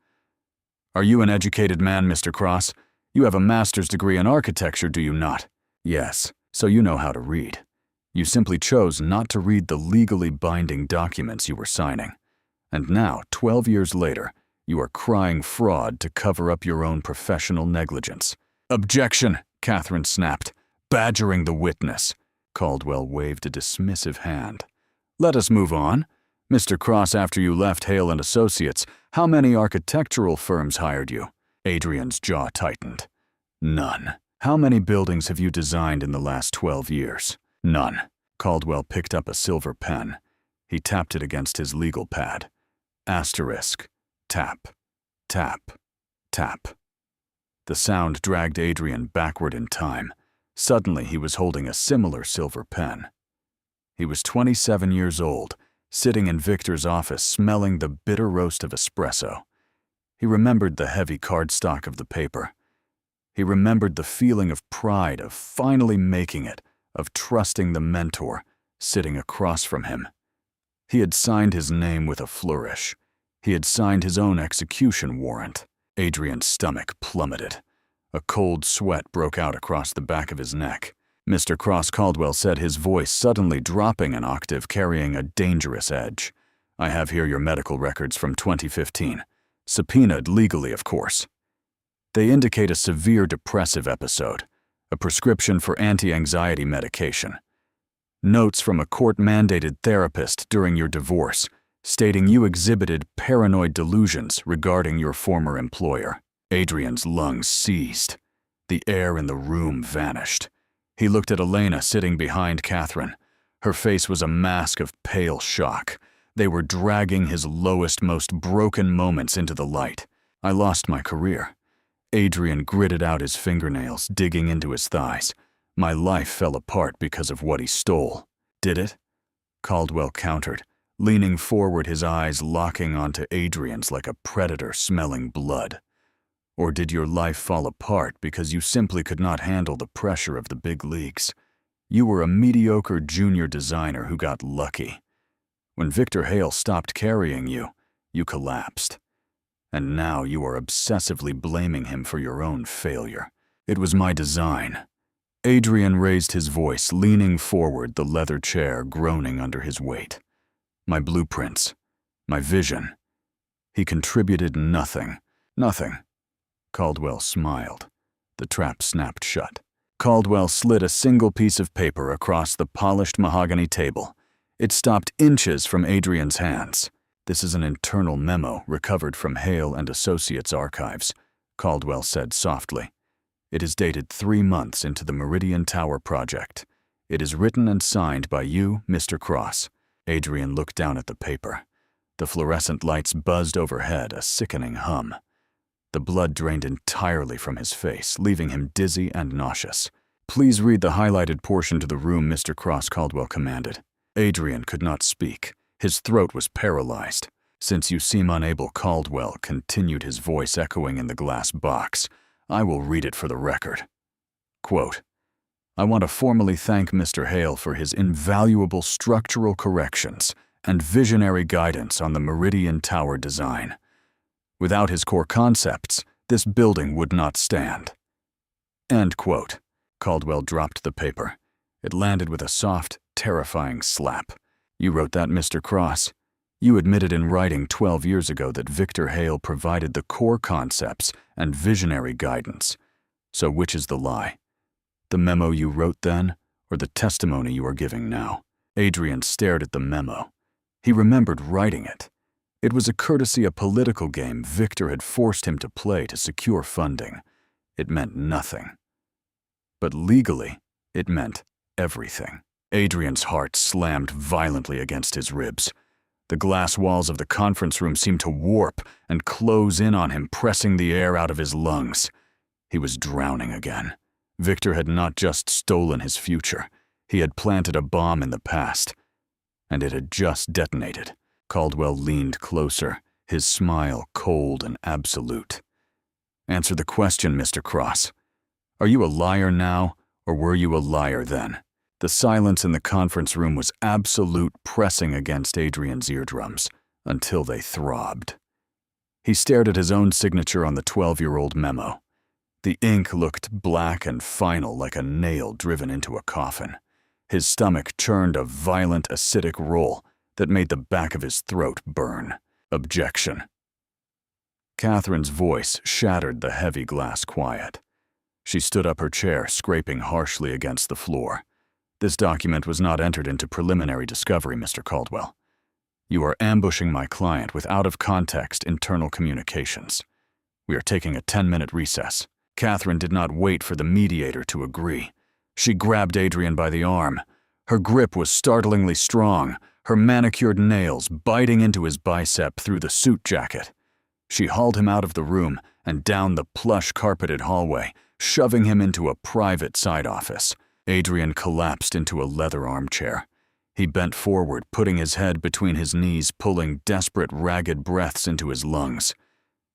"Are you an educated man, Mr. Cross? You have a master's degree in architecture, do you not?" "Yes, so you know how to read. You simply chose not to read the legally binding documents you were signing. And now, 12 years later, you are crying fraud to cover up your own professional negligence." "Objection," Catherine snapped, badgering the witness. Caldwell waved a dismissive hand. "Let us move on. Mr. Cross, after you left Hale and Associates, how many architectural firms hired you?" Adrien's jaw tightened. "None." "How many buildings have you designed in the last 12 years?" "None." Caldwell picked up a silver pen. He tapped it against his legal pad. Asterisk. Tap. Tap. Tap. The sound dragged Adrien backward in time. Suddenly he was holding a similar silver pen. He was 27 years old, sitting in Victor's office smelling the bitter roast of espresso. He remembered the heavy cardstock of the paper. He remembered the feeling of pride of finally making it, of trusting the mentor sitting across from him. He had signed his name with a flourish. He had signed his own execution warrant. Adrien's stomach plummeted. A cold sweat broke out across the back of his neck. "Mr. Cross," Caldwell said, his voice suddenly dropping an octave, carrying a dangerous edge. "I have here your medical records from 2015. Subpoenaed legally, of course. They indicate a severe depressive episode, a prescription for anti-anxiety medication. Notes from a court-mandated therapist during your divorce, stating you exhibited paranoid delusions regarding your former employer." Adrien's lungs seized. The air in the room vanished. He looked at Elena sitting behind Catherine. Her face was a mask of pale shock. They were dragging his lowest, most broken moments into the light. I lost my career. Adrien gritted out his fingernails, digging into his thighs. My life fell apart because of what he stole. Did it? Caldwell countered, leaning forward, his eyes locking onto Adrien's like a predator smelling blood. Or did your life fall apart because you simply could not handle the pressure of the big leagues? You were a mediocre junior designer who got lucky. When Victor Hale stopped carrying you, you collapsed. And now you are obsessively blaming him for your own failure. It was my design. Adrien raised his voice, leaning forward, the leather chair groaning under his weight. My blueprints, my vision. He contributed nothing. Nothing. Caldwell smiled. The trap snapped shut. Caldwell slid a single piece of paper across the polished mahogany table. It stopped inches from Adrien's hands. This is an internal memo recovered from Hale and Associates archives, Caldwell said softly. It is dated 3 months into the Meridian Tower project. It is written and signed by you, Mr. Cross. Adrien looked down at the paper. The fluorescent lights buzzed overhead, a sickening hum. The blood drained entirely from his face, leaving him dizzy and nauseous. Please read the highlighted portion to the room, Mr. Cross, Caldwell commanded. Adrien could not speak. His throat was paralyzed. Since you seem unable, Caldwell continued, his voice echoing in the glass box. I will read it for the record. Quote, I want to formally thank Mr. Hale for his invaluable structural corrections and visionary guidance on the Meridian Tower design. Without his core concepts, this building would not stand. End quote. Caldwell dropped the paper. It landed with a soft, terrifying slap. You wrote that, Mr. Cross. You admitted in writing 12 years ago that Victor Hale provided the core concepts and visionary guidance. So which is the lie? The memo you wrote then, or the testimony you are giving now? Adrien stared at the memo. He remembered writing it. It was a courtesy, a political game Victor had forced him to play to secure funding. It meant nothing. But legally, it meant everything. Adrien's heart slammed violently against his ribs. The glass walls of the conference room seemed to warp and close in on him, pressing the air out of his lungs. He was drowning again. Victor had not just stolen his future. He had planted a bomb in the past. And it had just detonated. Caldwell leaned closer, his smile cold and absolute. Answer the question, Mr. Cross. Are you a liar now, or were you a liar then? The silence in the conference room was absolute, pressing against Adrien's eardrums, until they throbbed. He stared at his own signature on the 12-year-old memo. The ink looked black and final, like a nail driven into a coffin. His stomach churned a violent, acidic roll that made the back of his throat burn. Objection. Catherine's voice shattered the heavy glass quiet. She stood up her chair, scraping harshly against the floor. This document was not entered into preliminary discovery, Mr. Caldwell. You are ambushing my client with out-of-context internal communications. We are taking a 10-minute recess. Catherine did not wait for the mediator to agree. She grabbed Adrien by the arm. Her grip was startlingly strong, her manicured nails biting into his bicep through the suit jacket. She hauled him out of the room and down the plush carpeted hallway, shoving him into a private side office. Adrien collapsed into a leather armchair. He bent forward, putting his head between his knees, pulling desperate, ragged breaths into his lungs.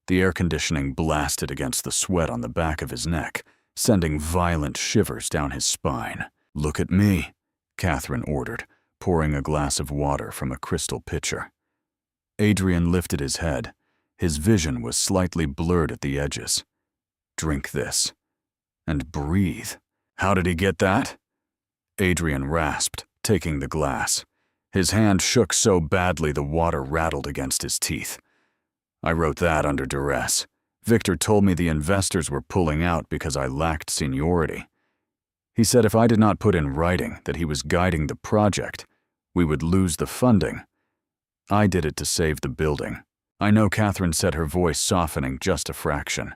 The air conditioning blasted against the sweat on the back of his neck, sending violent shivers down his spine. Look at me, Catherine ordered, pouring a glass of water from a crystal pitcher. Adrien lifted his head. His vision was slightly blurred at the edges. Drink this. And breathe. How did he get that? Adrien rasped, taking the glass. His hand shook so badly the water rattled against his teeth. I wrote that under duress. Victor told me the investors were pulling out because I lacked seniority. He said if I did not put in writing that he was guiding the project, we would lose the funding. I did it to save the building. I know, Catherine said, her voice softening just a fraction.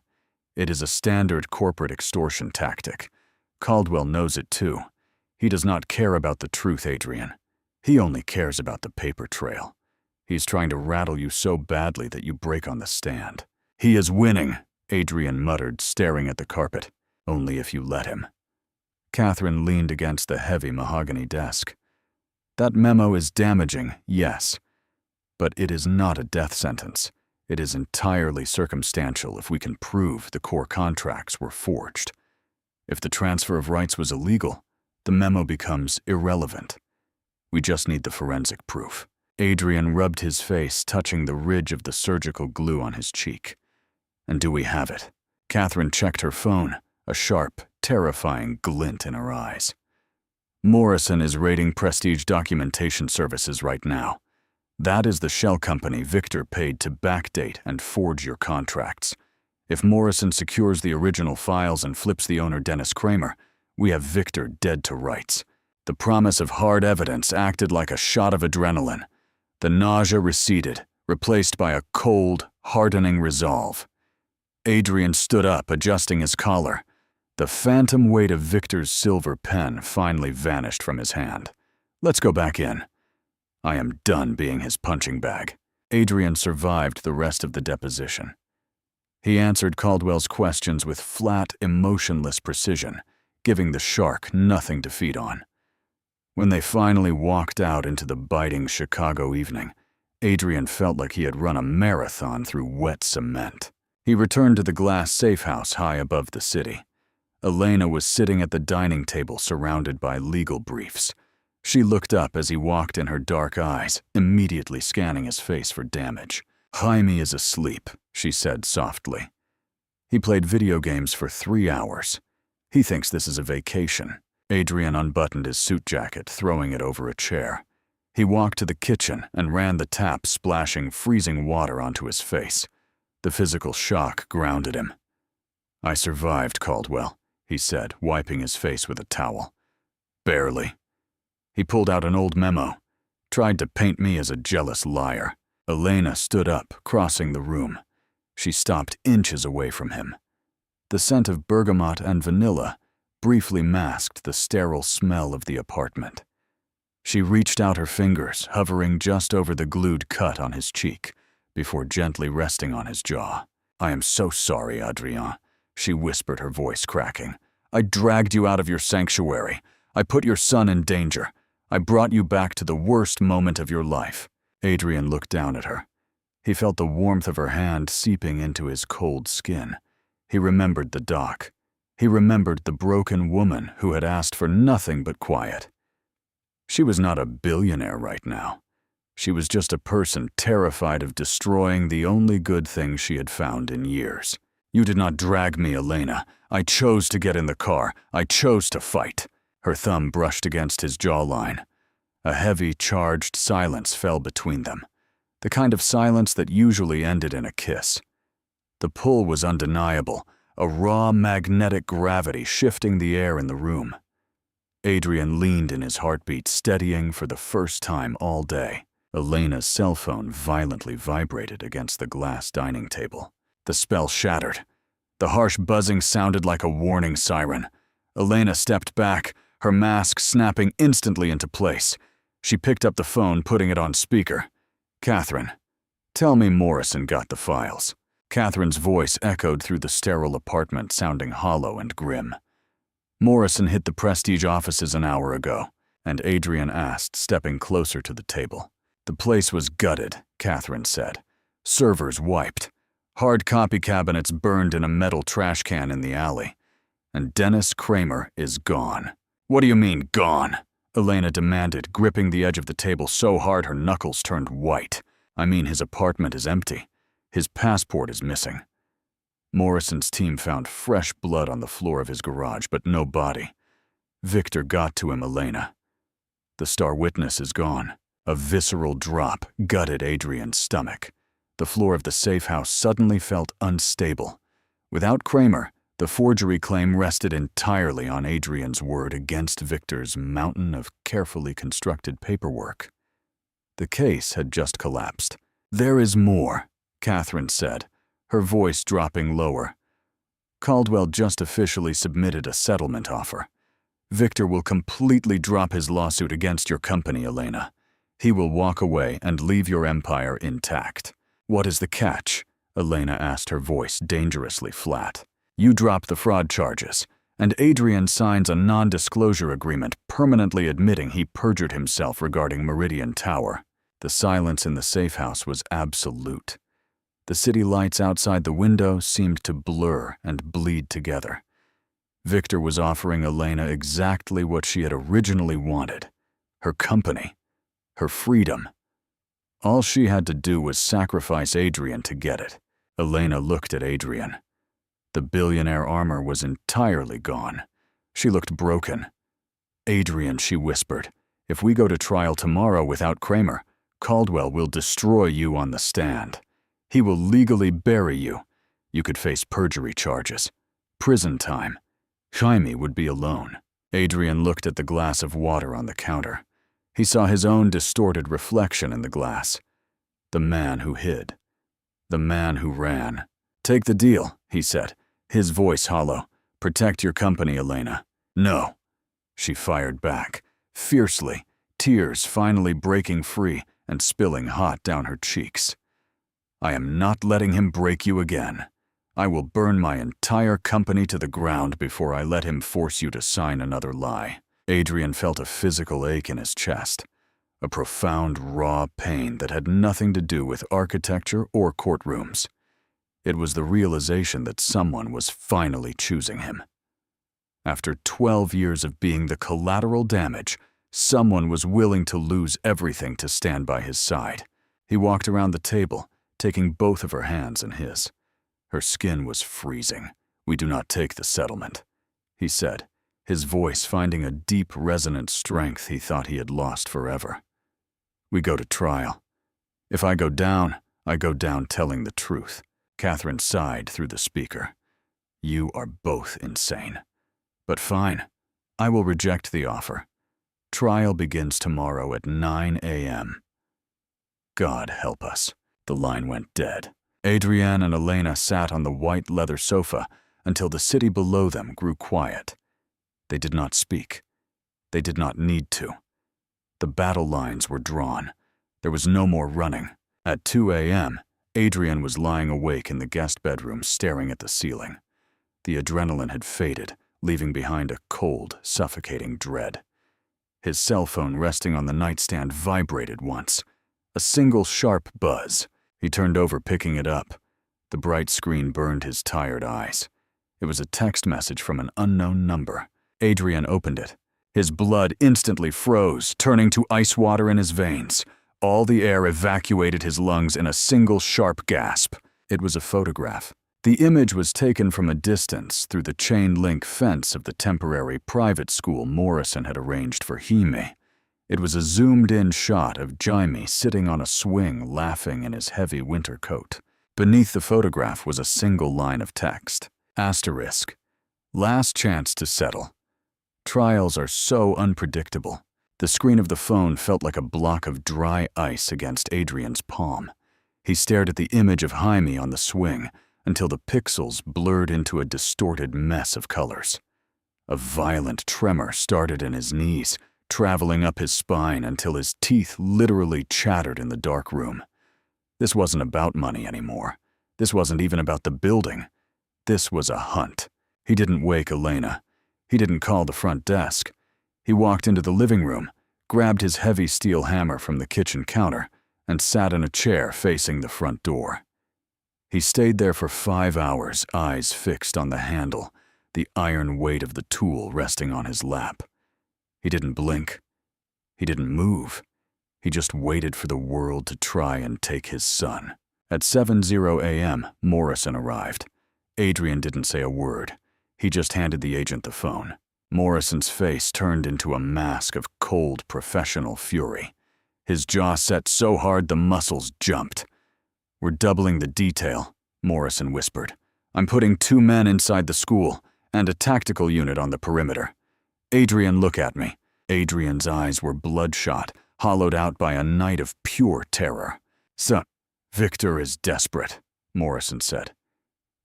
It is a standard corporate extortion tactic. Caldwell knows it too. He does not care about the truth, Adrien. He only cares about the paper trail. He's trying to rattle you so badly that you break on the stand. He is winning, Adrien muttered, staring at the carpet. Only if you let him. Catherine leaned against the heavy mahogany desk. That memo is damaging, yes, but it is not a death sentence. It is entirely circumstantial if we can prove the core contracts were forged. If the transfer of rights was illegal, the memo becomes irrelevant. We just need the forensic proof. Adrien rubbed his face, touching the ridge of the surgical glue on his cheek. And do we have it? Catherine checked her phone, a sharp, terrifying glint in her eyes. Morrison is raiding Prestige Documentation Services right now. That is the shell company Victor paid to backdate and forge your contracts. If Morrison secures the original files and flips the owner Dennis Kramer, we have Victor dead to rights. The promise of hard evidence acted like a shot of adrenaline. The nausea receded, replaced by a cold, hardening resolve. Adrien stood up, adjusting his collar. The phantom weight of Victor's silver pen finally vanished from his hand. Let's go back in. I am done being his punching bag. Adrien survived the rest of the deposition. He answered Caldwell's questions with flat, emotionless precision, giving the shark nothing to feed on. When they finally walked out into the biting Chicago evening, Adrien felt like he had run a marathon through wet cement. He returned to the glass safe house high above the city. Elena was sitting at the dining table surrounded by legal briefs. She looked up as he walked in her dark eyes, immediately scanning his face for damage. Jaime is asleep, she said softly. He played video games for 3 hours. He thinks this is a vacation. Adrien unbuttoned his suit jacket, throwing it over a chair. He walked to the kitchen and ran the tap, splashing freezing water onto his face. The physical shock grounded him. I survived, Caldwell, he said, wiping his face with a towel. Barely. He pulled out an old memo, tried to paint me as a jealous liar. Elena stood up, crossing the room. She stopped inches away from him. The scent of bergamot and vanilla briefly masked the sterile smell of the apartment. She reached out her fingers, hovering just over the glued cut on his cheek, before gently resting on his jaw. I am so sorry, Adrien, she whispered, her voice cracking. I dragged you out of your sanctuary. I put your son in danger. I brought you back to the worst moment of your life. Adrien looked down at her. He felt the warmth of her hand seeping into his cold skin. He remembered the dock. He remembered the broken woman who had asked for nothing but quiet. She was not a billionaire right now. She was just a person terrified of destroying the only good thing she had found in years. You did not drag me, Elena. I chose to get in the car. I chose to fight. Her thumb brushed against his jawline. A heavy, charged silence fell between them, the kind of silence that usually ended in a kiss. The pull was undeniable, a raw magnetic gravity shifting the air in the room. Adrien leaned in his heartbeat, steadying for the first time all day. Elena's cell phone violently vibrated against the glass dining table. The spell shattered. The harsh buzzing sounded like a warning siren. Elena stepped back, her mask snapping instantly into place. She picked up the phone, putting it on speaker. Catherine, tell me Morrison got the files. Catherine's voice echoed through the sterile apartment, sounding hollow and grim. Morrison hit the Prestige offices an hour ago, and Adrien asked, stepping closer to the table. The place was gutted, Catherine said. Servers wiped. Hard copy cabinets burned in a metal trash can in the alley. And Dennis Kramer is gone. What do you mean, gone? Elena demanded, gripping the edge of the table so hard her knuckles turned white. I mean, his apartment is empty. His passport is missing. Morrison's team found fresh blood on the floor of his garage, but no body. Victor got to him, Elena. The star witness is gone. A visceral drop gutted Adrien's stomach. The floor of the safe house suddenly felt unstable. Without Kramer, the forgery claim rested entirely on Adrien's word against Victor's mountain of carefully constructed paperwork. The case had just collapsed. There is more, Catherine said, her voice dropping lower. Caldwell just officially submitted a settlement offer. Victor will completely drop his lawsuit against your company, Elena. He will walk away and leave your empire intact. What is the catch? Elena asked, her voice dangerously flat. You drop the fraud charges, and Adrien signs a non-disclosure agreement permanently admitting he perjured himself regarding Meridian Tower. The silence in the safe house was absolute. The city lights outside the window seemed to blur and bleed together. Victor was offering Elena exactly what she had originally wanted: her company, her freedom. All she had to do was sacrifice Adrien to get it. Elena looked at Adrien. The billionaire armor was entirely gone. She looked broken. Adrien, she whispered, if we go to trial tomorrow without Kramer, Caldwell will destroy you on the stand. He will legally bury you. You could face perjury charges, prison time. Jaime would be alone. Adrien looked at the glass of water on the counter. He saw his own distorted reflection in the glass. The man who hid. The man who ran. Take the deal, he said, his voice hollow. Protect your company, Elena. No. She fired back, fiercely, tears finally breaking free and spilling hot down her cheeks. I am not letting him break you again. I will burn my entire company to the ground before I let him force you to sign another lie. Adrien felt a physical ache in his chest, a profound, raw pain that had nothing to do with architecture or courtrooms. It was the realization that someone was finally choosing him. After 12 years of being the collateral damage, someone was willing to lose everything to stand by his side. He walked around the table, taking both of her hands in his. Her skin was freezing. We do not take the settlement, he said, his voice finding a deep, resonant strength he thought he had lost forever. We go to trial. If I go down telling the truth. Catherine sighed through the speaker. You are both insane. But fine, I will reject the offer. Trial begins tomorrow at 9 a.m. God help us. The line went dead. Adrien and Elena sat on the white leather sofa until the city below them grew quiet. They did not speak. They did not need to. The battle lines were drawn. There was no more running. At 2 a.m., Adrien was lying awake in the guest bedroom staring at the ceiling. The adrenaline had faded, leaving behind a cold, suffocating dread. His cell phone resting on the nightstand vibrated once. A single sharp buzz. He turned over, picking it up. The bright screen burned his tired eyes. It was a text message from an unknown number. Adrien opened it. His blood instantly froze, turning to ice water in his veins. All the air evacuated his lungs in a single sharp gasp. It was a photograph. The image was taken from a distance through the chain-link fence of the temporary private school Morrison had arranged for Jaime. It was a zoomed-in shot of Jaime sitting on a swing laughing in his heavy winter coat. Beneath the photograph was a single line of text. Asterisk. Last chance to settle. Trials are so unpredictable. The screen of the phone felt like a block of dry ice against Adrien's palm. He stared at the image of Jaime on the swing until the pixels blurred into a distorted mess of colors. A violent tremor started in his knees, traveling up his spine until his teeth literally chattered in the dark room. This wasn't about money anymore. This wasn't even about the building. This was a hunt. He didn't wake Elena. He didn't call the front desk. He walked into the living room, grabbed his heavy steel hammer from the kitchen counter, and sat in a chair facing the front door. He stayed there for 5 hours, eyes fixed on the handle, the iron weight of the tool resting on his lap. He didn't blink. He didn't move. He just waited for the world to try and take his son. At 7:00 a.m., Morrison arrived. Adrien didn't say a word. He just handed the agent the phone. Morrison's face turned into a mask of cold, professional fury. His jaw set so hard the muscles jumped. We're doubling the detail, Morrison whispered. I'm putting 2 men inside the school and a tactical unit on the perimeter. Adrien, look at me. Adrien's eyes were bloodshot, hollowed out by a night of pure terror. Son, Victor is desperate, Morrison said,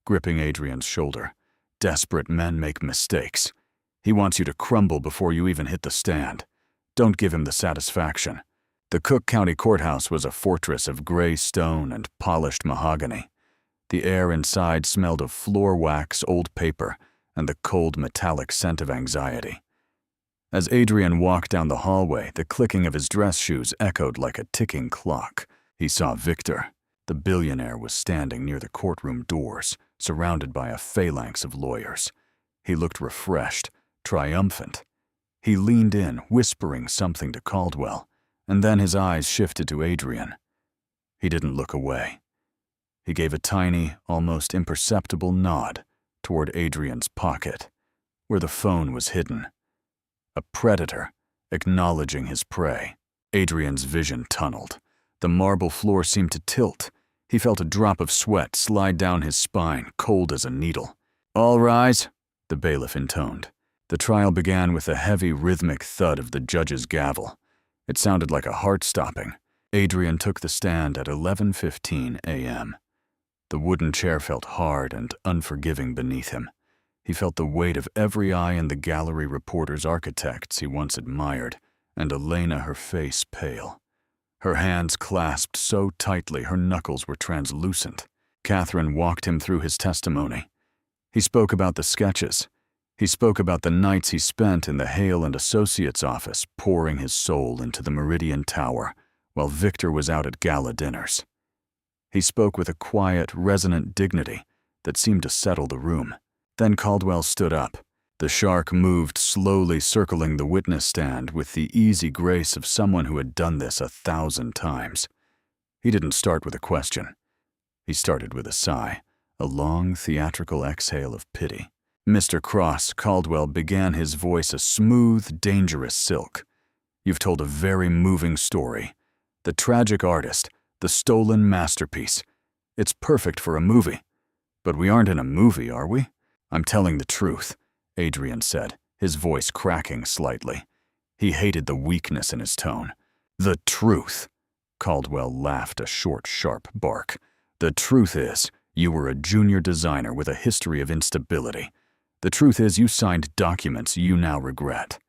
gripping Adrien's shoulder. Desperate men make mistakes. He wants you to crumble before you even hit the stand. Don't give him the satisfaction. The Cook County Courthouse was a fortress of gray stone and polished mahogany. The air inside smelled of floor wax, old paper, and the cold metallic scent of anxiety. As Adrien walked down the hallway, the clicking of his dress shoes echoed like a ticking clock. He saw Victor. The billionaire was standing near the courtroom doors, surrounded by a phalanx of lawyers. He looked refreshed, triumphant. He leaned in, whispering something to Caldwell, and then his eyes shifted to Adrien. He didn't look away. He gave a tiny, almost imperceptible nod toward Adrien's pocket, where the phone was hidden. A predator, acknowledging his prey. Adrien's vision tunneled. The marble floor seemed to tilt. He felt a drop of sweat slide down his spine, cold as a needle. "All rise," the bailiff intoned. The trial began with the heavy, rhythmic thud of the judge's gavel. It sounded like a heart-stopping. Adrien took the stand at 11:15 a.m. The wooden chair felt hard and unforgiving beneath him. He felt the weight of every eye in the gallery reporters' architects he once admired, and Elena, her face pale. Her hands clasped so tightly her knuckles were translucent. Catherine walked him through his testimony. He spoke about the sketches. He spoke about the nights he spent in the Hale and Associates office, pouring his soul into the Meridian Tower, while Victor was out at gala dinners. He spoke with a quiet, resonant dignity that seemed to settle the room. Then Caldwell stood up. The shark moved slowly, circling the witness stand with the easy grace of someone who had done this 1,000 times. He didn't start with a question. He started with a sigh, a long, theatrical exhale of pity. "Mr. Cross," Caldwell began, his voice a smooth, dangerous silk. "You've told a very moving story. The tragic artist, the stolen masterpiece. It's perfect for a movie. But we aren't in a movie, are we?" "I'm telling the truth," Adrien said, his voice cracking slightly. He hated the weakness in his tone. "The truth." Caldwell laughed, a short, sharp bark. "The truth is, you were a junior designer with a history of instability. The truth is, you signed documents you now regret.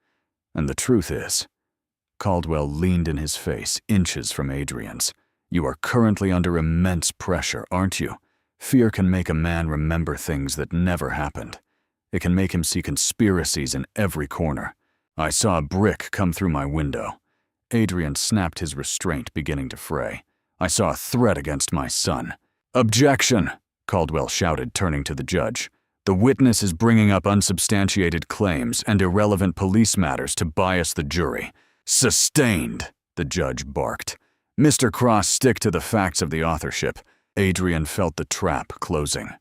And the truth is," Caldwell leaned in his face, inches from Adrien's, "you are currently under immense pressure, aren't you? Fear can make a man remember things that never happened. It can make him see conspiracies in every corner. I saw a brick come through my window." Adrien snapped, his restraint beginning to fray. "I saw a threat against my son." "Objection!" Caldwell shouted, turning to the judge. "The witness is bringing up unsubstantiated claims and irrelevant police matters to bias the jury." "Sustained," the judge barked. "Mr. Cross, stick to the facts of the authorship." Adrien felt the trap closing.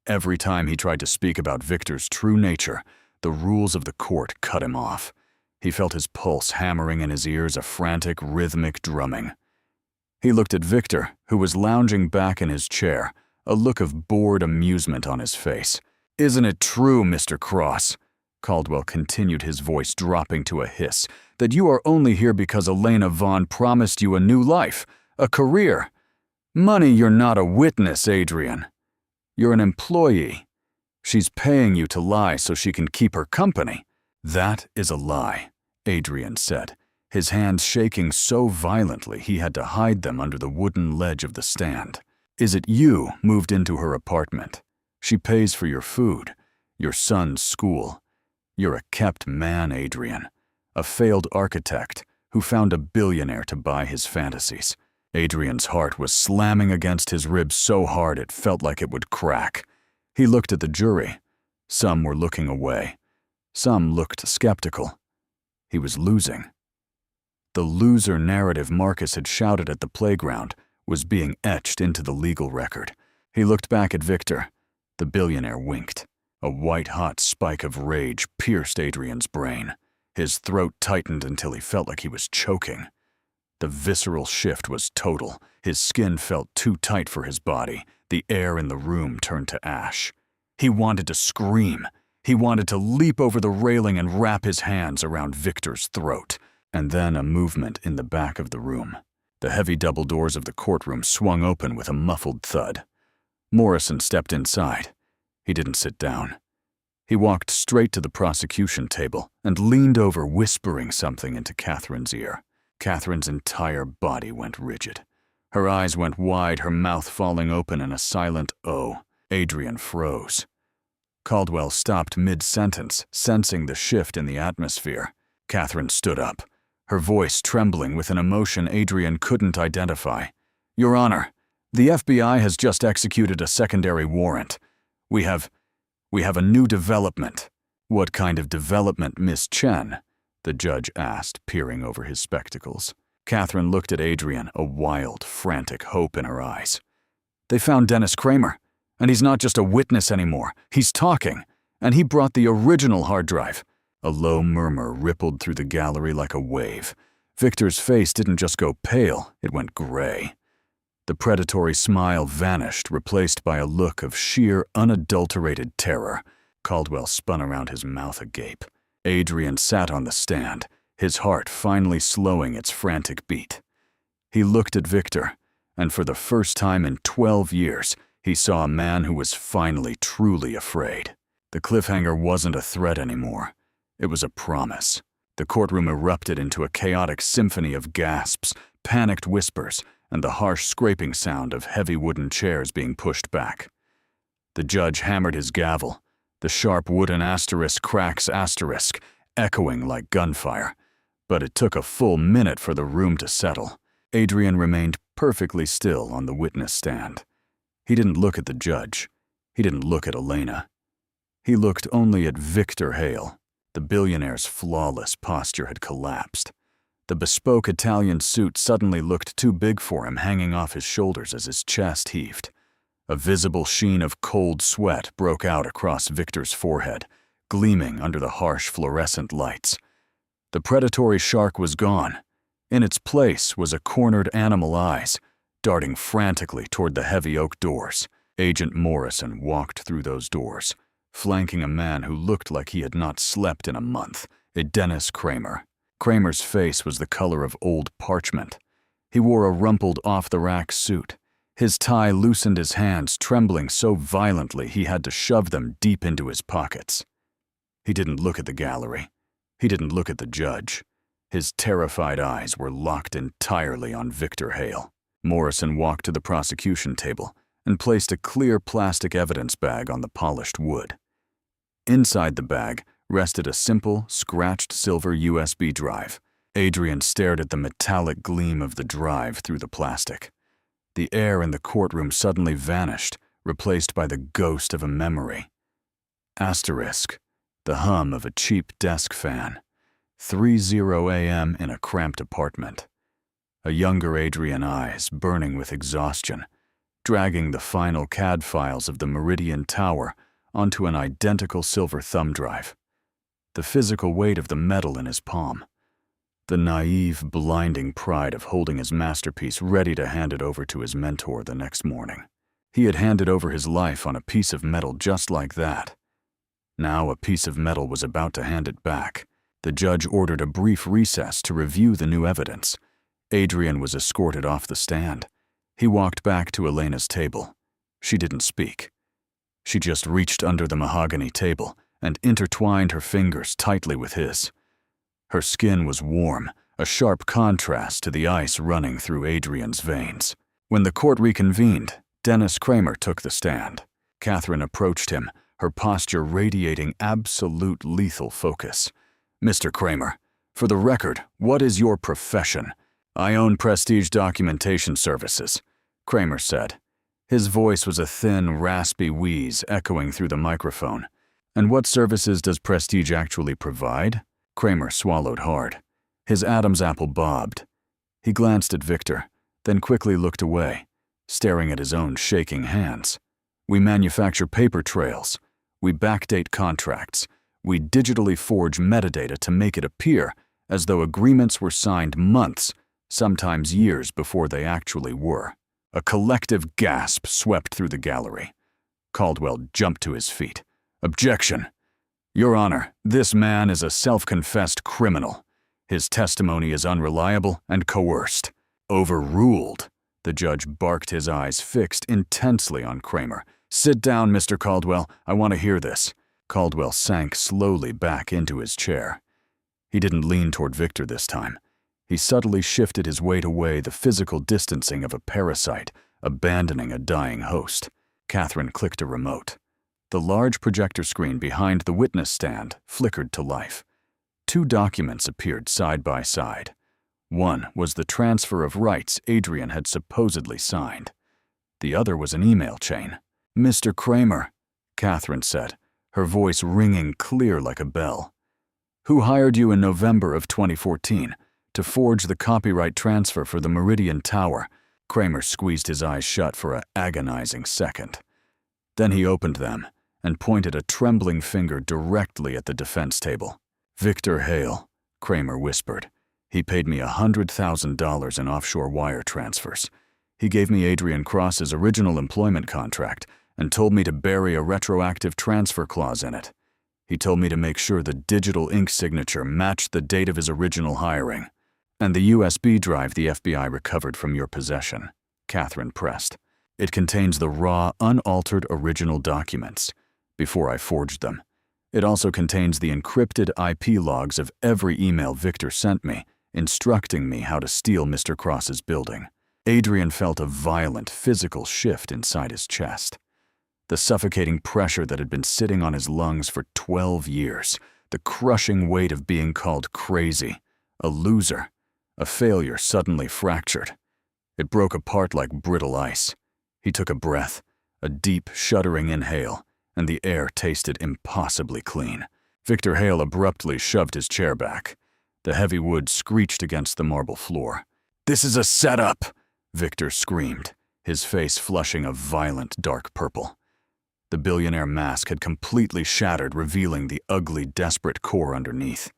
Every time he tried to speak about Victor's true nature, the rules of the court cut him off. He felt his pulse hammering in his ears, a frantic, rhythmic drumming. He looked at Victor, who was lounging back in his chair, a look of bored amusement on his face. "Isn't it true, Mr. Cross," Caldwell continued, his voice dropping to a hiss, "that you are only here because Elena Vaughn promised you a new life, a career? Money, you're not a witness, Adrien. You're an employee. She's paying you to lie so she can keep her company." "That is a lie," Adrien said, his hands shaking so violently he had to hide them under the wooden ledge of the stand. "Is it you moved into her apartment? She pays for your food, your son's school. You're a kept man, Adrien, a failed architect who found a billionaire to buy his fantasies." Adrien's heart was slamming against his ribs so hard it felt like it would crack. He looked at the jury. Some were looking away. Some looked skeptical. He was losing. The loser narrative Marcus had shouted at the playground was being etched into the legal record. He looked back at Victor. The billionaire winked. A white-hot spike of rage pierced Adrien's brain. His throat tightened until he felt like he was choking. The visceral shift was total. His skin felt too tight for his body. The air in the room turned to ash. He wanted to scream. He wanted to leap over the railing and wrap his hands around Victor's throat. And then a movement in the back of the room. The heavy double doors of the courtroom swung open with a muffled thud. Morrison stepped inside. He didn't sit down. He walked straight to the prosecution table and leaned over, whispering something into Catherine's ear. Catherine's entire body went rigid. Her eyes went wide, her mouth falling open in a silent O. Adrien froze. Caldwell stopped mid-sentence, sensing the shift in the atmosphere. Catherine stood up, her voice trembling with an emotion Adrien couldn't identify. "Your Honor, the FBI has just executed a secondary warrant. We have a new development." "What kind of development, Miss Chen?" the judge asked, peering over his spectacles. Catherine looked at Adrien, a wild, frantic hope in her eyes. "They found Dennis Kramer, and he's not just a witness anymore. He's talking, and he brought the original hard drive." A low murmur rippled through the gallery like a wave. Victor's face didn't just go pale, it went gray. The predatory smile vanished, replaced by a look of sheer, unadulterated terror. Caldwell spun around, his mouth agape. Adrien sat on the stand, his heart finally slowing its frantic beat. He looked at Victor, and for the first time in 12 years, he saw a man who was finally truly afraid. The cliffhanger wasn't a threat anymore. It was a promise. The courtroom erupted into a chaotic symphony of gasps, panicked whispers, and the harsh scraping sound of heavy wooden chairs being pushed back. The judge hammered his gavel, the sharp wooden asterisk cracks asterisk, echoing like gunfire. But it took a full minute for the room to settle. Adrien remained perfectly still on the witness stand. He didn't look at the judge. He didn't look at Elena. He looked only at Victor Hale. The billionaire's flawless posture had collapsed. The bespoke Italian suit suddenly looked too big for him, hanging off his shoulders as his chest heaved. A visible sheen of cold sweat broke out across Victor's forehead, gleaming under the harsh fluorescent lights. The predatory shark was gone. In its place was a cornered animal eyes, darting frantically toward the heavy oak doors. Agent Morrison walked through those doors, flanking a man who looked like he had not slept in a month, a Dennis Kramer. Kramer's face was the color of old parchment. He wore a rumpled off-the-rack suit. His tie loosened his hands, trembling so violently he had to shove them deep into his pockets. He didn't look at the gallery. He didn't look at the judge. His terrified eyes were locked entirely on Victor Hale. Morrison walked to the prosecution table and placed a clear plastic evidence bag on the polished wood. Inside the bag rested a simple, scratched silver USB drive. Adrien stared at the metallic gleam of the drive through the plastic. The air in the courtroom suddenly vanished, replaced by the ghost of a memory. Asterisk. The hum of a cheap desk fan. 3:00 a.m. in a cramped apartment. A younger Adrien eyes burning with exhaustion, dragging the final CAD files of the Meridian Tower onto an identical silver thumb drive. The physical weight of the metal in his palm. The naive, blinding pride of holding his masterpiece ready to hand it over to his mentor the next morning. He had handed over his life on a piece of metal just like that. Now a piece of metal was about to hand it back. The judge ordered a brief recess to review the new evidence. Adrien was escorted off the stand. He walked back to Elena's table. She didn't speak. She just reached under the mahogany table and intertwined her fingers tightly with his. Her skin was warm, a sharp contrast to the ice running through Adrien's veins. When the court reconvened, Dennis Kramer took the stand. Catherine approached him, her posture radiating absolute lethal focus. "Mr. Kramer, for the record, what is your profession?" "I own Prestige Documentation Services," Kramer said. His voice was a thin, raspy wheeze echoing through the microphone. "And what services does Prestige actually provide?" Kramer swallowed hard. His Adam's apple bobbed. He glanced at Victor, then quickly looked away, staring at his own shaking hands. "We manufacture paper trails. We backdate contracts. We digitally forge metadata to make it appear as though agreements were signed months, sometimes years before they actually were." A collective gasp swept through the gallery. Caldwell jumped to his feet. "Objection! Your Honor, this man is a self-confessed criminal. His testimony is unreliable and coerced." "Overruled." The judge barked, his eyes fixed intensely on Kramer. "Sit down, Mr. Caldwell. I want to hear this." Caldwell sank slowly back into his chair. He didn't lean toward Victor this time. He subtly shifted his weight away, the physical distancing of a parasite abandoning a dying host. Catherine clicked a remote. The large projector screen behind the witness stand flickered to life. 2 documents appeared side by side. One was the transfer of rights Adrien had supposedly signed. The other was an email chain. "Mr. Kramer," Catherine said, her voice ringing clear like a bell. "Who hired you in November of 2014 to forge the copyright transfer for the Meridian Tower?" Kramer squeezed his eyes shut for an agonizing second. Then he opened them and pointed a trembling finger directly at the defense table. "Victor Hale," Kramer whispered. "He paid me $100,000 in offshore wire transfers. He gave me Adrien Cross's original employment contract and told me to bury a retroactive transfer clause in it. He told me to make sure the digital ink signature matched the date of his original hiring. And the USB drive the FBI recovered from your possession," Catherine pressed. "It contains the raw, unaltered original documents, before I forged them. It also contains the encrypted IP logs of every email Victor sent me, instructing me how to steal Mr. Cross's building." Adrien felt a violent physical shift inside his chest. The suffocating pressure that had been sitting on his lungs for 12 years, the crushing weight of being called crazy, a loser, a failure suddenly fractured. It broke apart like brittle ice. He took a breath, a deep, shuddering inhale, and the air tasted impossibly clean. Victor Hale abruptly shoved his chair back. The heavy wood screeched against the marble floor. "This is a setup!" Victor screamed, his face flushing a violent dark purple. The billionaire mask had completely shattered, revealing the ugly, desperate core underneath.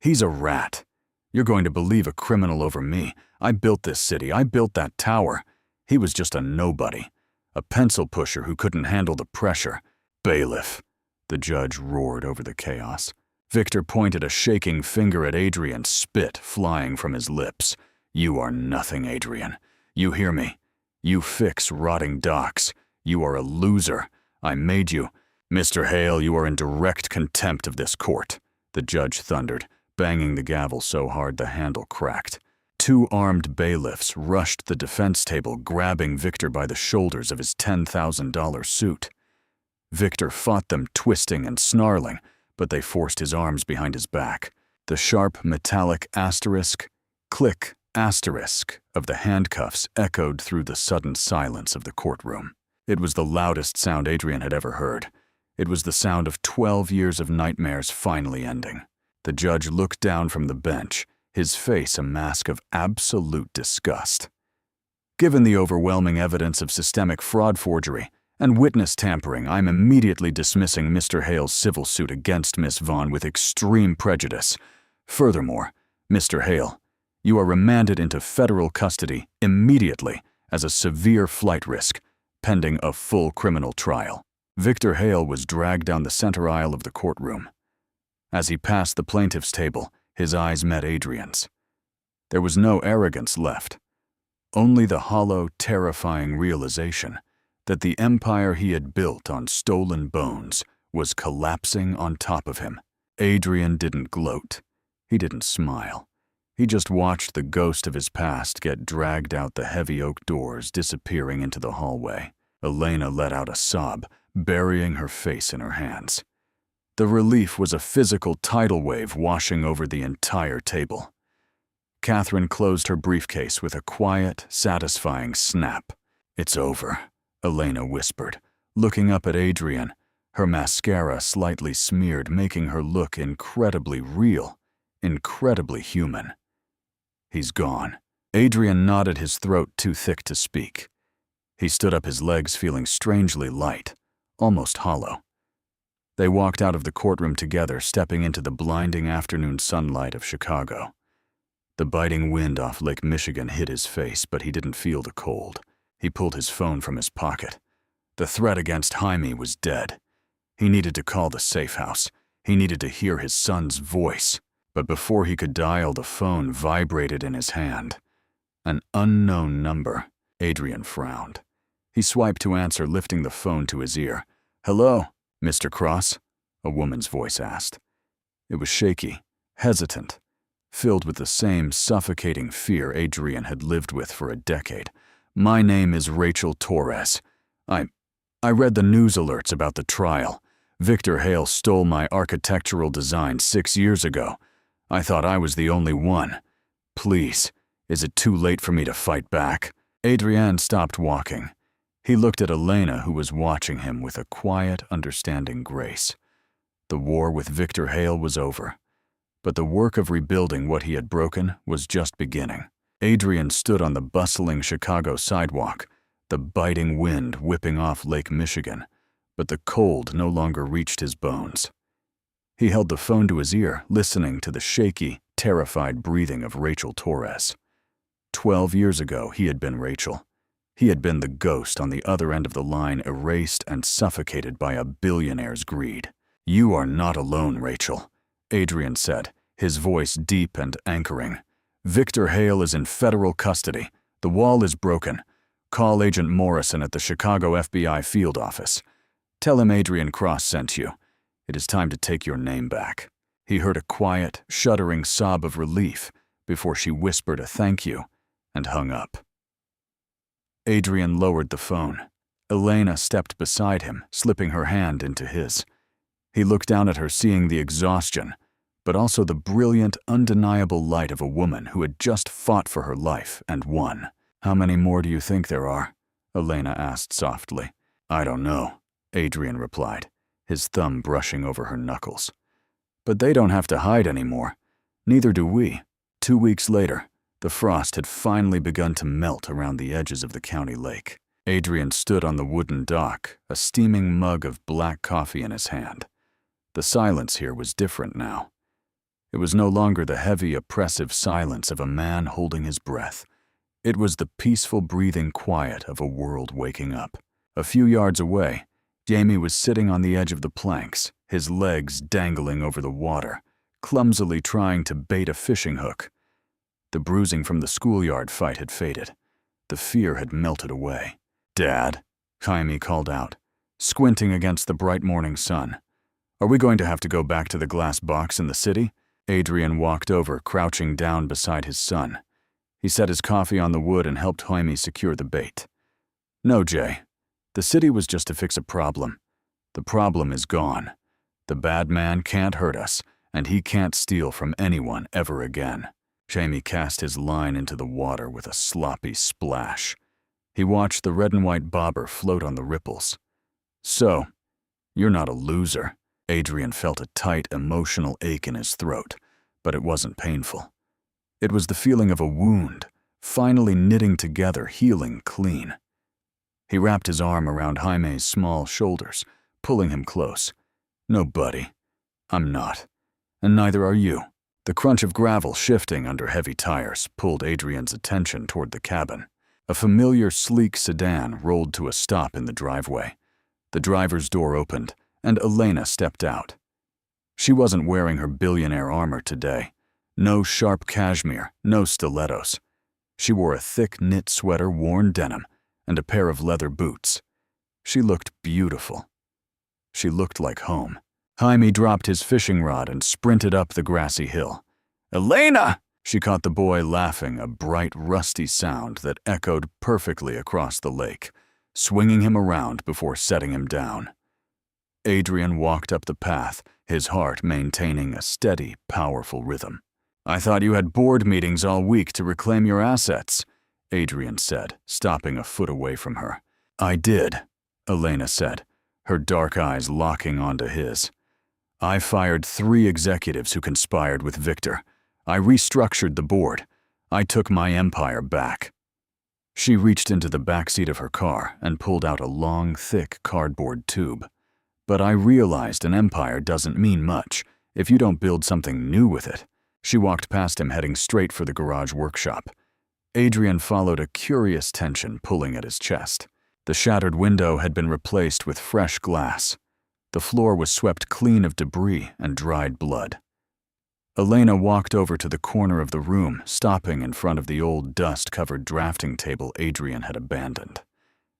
"He's a rat. You're going to believe a criminal over me. I built this city. I built that tower. He was just a nobody, a pencil pusher who couldn't handle the pressure. Bailiff," the judge roared over the chaos. Victor pointed a shaking finger at Adrien, spit flying from his lips. "You are nothing, Adrien. You hear me? You fix rotting docks. You are a loser. I made you. Mr. Hale, you are in direct contempt of this court," the judge thundered, banging the gavel so hard the handle cracked. 2 armed bailiffs rushed the defense table, grabbing Victor by the shoulders of his $10,000 suit. Victor fought them, twisting and snarling, but they forced his arms behind his back. The sharp, metallic asterisk, click, asterisk of the handcuffs echoed through the sudden silence of the courtroom. It was the loudest sound Adrien had ever heard. It was the sound of 12 years of nightmares finally ending. The judge looked down from the bench, his face a mask of absolute disgust. "Given the overwhelming evidence of systemic fraud forgery and witness tampering, I'm immediately dismissing Mr. Hale's civil suit against Miss Vaughn with extreme prejudice. Furthermore, Mr. Hale, you are remanded into federal custody immediately as a severe flight risk, pending a full criminal trial." Victor Hale was dragged down the center aisle of the courtroom. As he passed the plaintiff's table, his eyes met Adrien's. There was no arrogance left, only the hollow, terrifying realization that the empire he had built on stolen bones was collapsing on top of him. Adrien didn't gloat. He didn't smile. He just watched the ghost of his past get dragged out the heavy oak doors, disappearing into the hallway. Elena let out a sob, burying her face in her hands. The relief was a physical tidal wave washing over the entire table. Catherine closed her briefcase with a quiet, satisfying snap. "It's over," Elena whispered, looking up at Adrien, her mascara slightly smeared, making her look incredibly real, incredibly human. "He's gone." Adrien nodded, his throat too thick to speak. He stood up, his legs feeling strangely light, almost hollow. They walked out of the courtroom together, stepping into the blinding afternoon sunlight of Chicago. The biting wind off Lake Michigan hit his face, but he didn't feel the cold. He pulled his phone from his pocket. The threat against Jaime was dead. He needed to call the safe house. He needed to hear his son's voice. But before he could dial, the phone vibrated in his hand. An unknown number. Adrien frowned. He swiped to answer, lifting the phone to his ear. "Hello, Mr. Cross?" a woman's voice asked. It was shaky, hesitant, filled with the same suffocating fear Adrien had lived with for a decade. My name is Rachel Torres. I read the news alerts about the trial. Victor Hale stole my architectural design 6 years ago. I thought I was the only one. Please, is it too late for me to fight back? Adrien stopped walking. He looked at Elena, who was watching him with a quiet, understanding grace. The war with Victor Hale was over, but the work of rebuilding what he had broken was just beginning. Adrien stood on the bustling Chicago sidewalk, the biting wind whipping off Lake Michigan, but the cold no longer reached his bones. He held the phone to his ear, listening to the shaky, terrified breathing of Rachel Torres. 12 years ago, he had been Rachel. He had been the ghost on the other end of the line, erased and suffocated by a billionaire's greed. You are not alone, Rachel, Adrien said, his voice deep and anchoring. Victor Hale is in federal custody. The wall is broken. Call Agent Morrison at the Chicago FBI field office. Tell him Adrien Cross sent you. It is time to take your name back. He heard a quiet, shuddering sob of relief before she whispered a thank you and hung up. Adrien lowered the phone. Elena stepped beside him, slipping her hand into his. He looked down at her, seeing the exhaustion, but also the brilliant, undeniable light of a woman who had just fought for her life and won. How many more do you think there are? Elena asked softly. I don't know, Adrien replied, his thumb brushing over her knuckles. But they don't have to hide anymore. Neither do we. 2 weeks later, the frost had finally begun to melt around the edges of the county lake. Adrien stood on the wooden dock, a steaming mug of black coffee in his hand. The silence here was different now. It was no longer the heavy, oppressive silence of a man holding his breath. It was the peaceful breathing quiet of a world waking up. A few yards away, Jamie was sitting on the edge of the planks, his legs dangling over the water, clumsily trying to bait a fishing hook. The bruising from the schoolyard fight had faded. The fear had melted away. Dad, Jaime called out, squinting against the bright morning sun. Are we going to have to go back to the glass box in the city? Adrien walked over, crouching down beside his son. He set his coffee on the wood and helped Jaime secure the bait. No, Jay. The city was just to fix a problem. The problem is gone. The bad man can't hurt us, and he can't steal from anyone ever again. Jaime cast his line into the water with a sloppy splash. He watched the red and white bobber float on the ripples. So, you're not a loser. Adrien felt a tight, emotional ache in his throat, but it wasn't painful. It was the feeling of a wound, finally knitting together, healing clean. He wrapped his arm around Jaime's small shoulders, pulling him close. No, buddy, I'm not. And neither are you. The crunch of gravel shifting under heavy tires pulled Adrien's attention toward the cabin. A familiar, sleek sedan rolled to a stop in the driveway. The driver's door opened, and Elena stepped out. She wasn't wearing her billionaire armor today. No sharp cashmere, no stilettos. She wore a thick knit sweater, worn denim, and a pair of leather boots. She looked beautiful. She looked like home. Jaime dropped his fishing rod and sprinted up the grassy hill. Elena! She caught the boy laughing, a bright, rusty sound that echoed perfectly across the lake, swinging him around before setting him down. Adrien walked up the path, his heart maintaining a steady, powerful rhythm. I thought you had board meetings all week to reclaim your assets, Adrien said, stopping a foot away from her. I did, Elena said, her dark eyes locking onto his. I fired 3 executives who conspired with Victor. I restructured the board. I took my empire back. She reached into the backseat of her car and pulled out a long, thick cardboard tube. But I realized an empire doesn't mean much if you don't build something new with it. She walked past him, heading straight for the garage workshop. Adrien followed, a curious tension pulling at his chest. The shattered window had been replaced with fresh glass. The floor was swept clean of debris and dried blood. Elena walked over to the corner of the room, stopping in front of the old dust-covered drafting table Adrien had abandoned.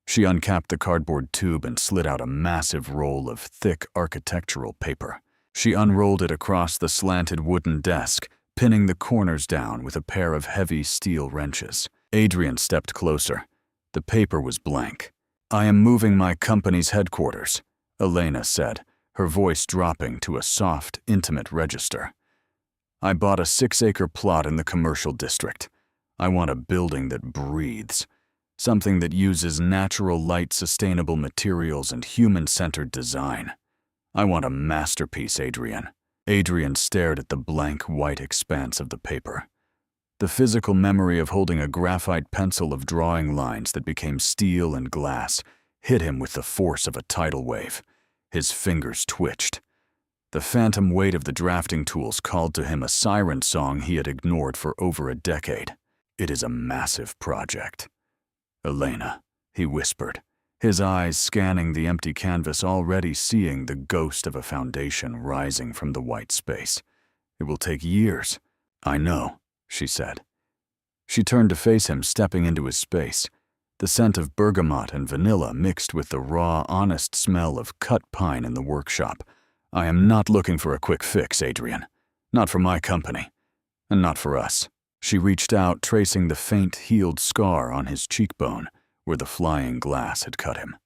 She uncapped the cardboard tube and slid out a massive roll of thick architectural paper. She unrolled it across the slanted wooden desk, pinning the corners down with a pair of heavy steel wrenches. Adrien stepped closer. The paper was blank. "I am moving my company's headquarters," Elena said, her voice dropping to a soft, intimate register. "I bought a 6-acre plot in the commercial district. I want a building that breathes. Something that uses natural light, sustainable materials, and human-centered design. I want a masterpiece, Adrien." Adrien stared at the blank white expanse of the paper. The physical memory of holding a graphite pencil of drawing lines that became steel and glass hit him with the force of a tidal wave. His fingers twitched. The phantom weight of the drafting tools called to him a siren song he had ignored for over a decade. "It is a massive project." "Elena," he whispered, his eyes scanning the empty canvas, already seeing the ghost of a foundation rising from the white space. "It will take years." "I know," she said. She turned to face him, stepping into his space. The scent of bergamot and vanilla mixed with the raw, honest smell of cut pine in the workshop. "I am not looking for a quick fix, Adrien. Not for my company. And not for us." She reached out, tracing the faint, healed scar on his cheekbone where the flying glass had cut him.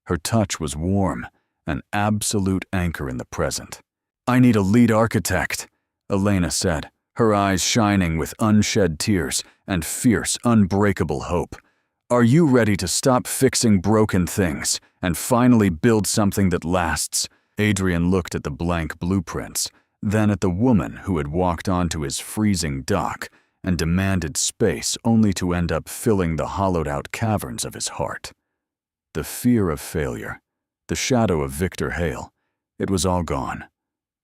Her touch was warm, an absolute anchor in the present. "I need a lead architect," Elena said, her eyes shining with unshed tears and fierce, unbreakable hope. "Are you ready to stop fixing broken things and finally build something that lasts?" Adrien looked at the blank blueprints, then at the woman who had walked onto his freezing dock and demanded space only to end up filling the hollowed-out caverns of his heart. The fear of failure, the shadow of Victor Hale, it was all gone,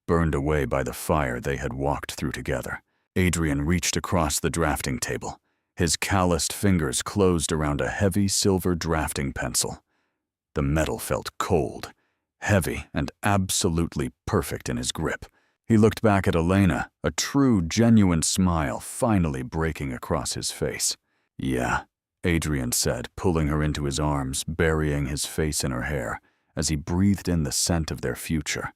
burned away by the fire they had walked through together. Adrien reached across the drafting table. His calloused fingers closed around a heavy silver drafting pencil. The metal felt cold, heavy, and absolutely perfect in his grip. He looked back at Elena, a true, genuine smile finally breaking across his face. "Yeah," Adrien said, pulling her into his arms, burying his face in her hair as he breathed in the scent of their future.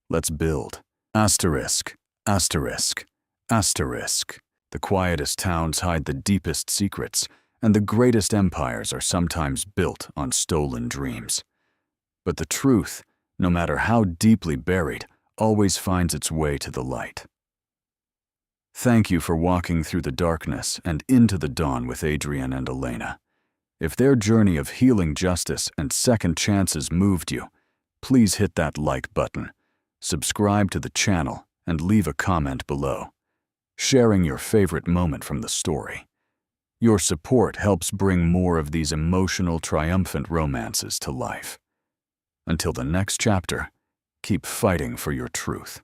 "Let's build. Asterisk, asterisk, asterisk. The quietest towns hide the deepest secrets, and the greatest empires are sometimes built on stolen dreams. But the truth, no matter how deeply buried, always finds its way to the light." Thank you for walking through the darkness and into the dawn with Adrien and Elena. If their journey of healing justice and second chances moved you, please hit that like button, subscribe to the channel, and leave a comment below, sharing your favorite moment from the story. Your support helps bring more of these emotional, triumphant romances to life. Until the next chapter, keep fighting for your truth.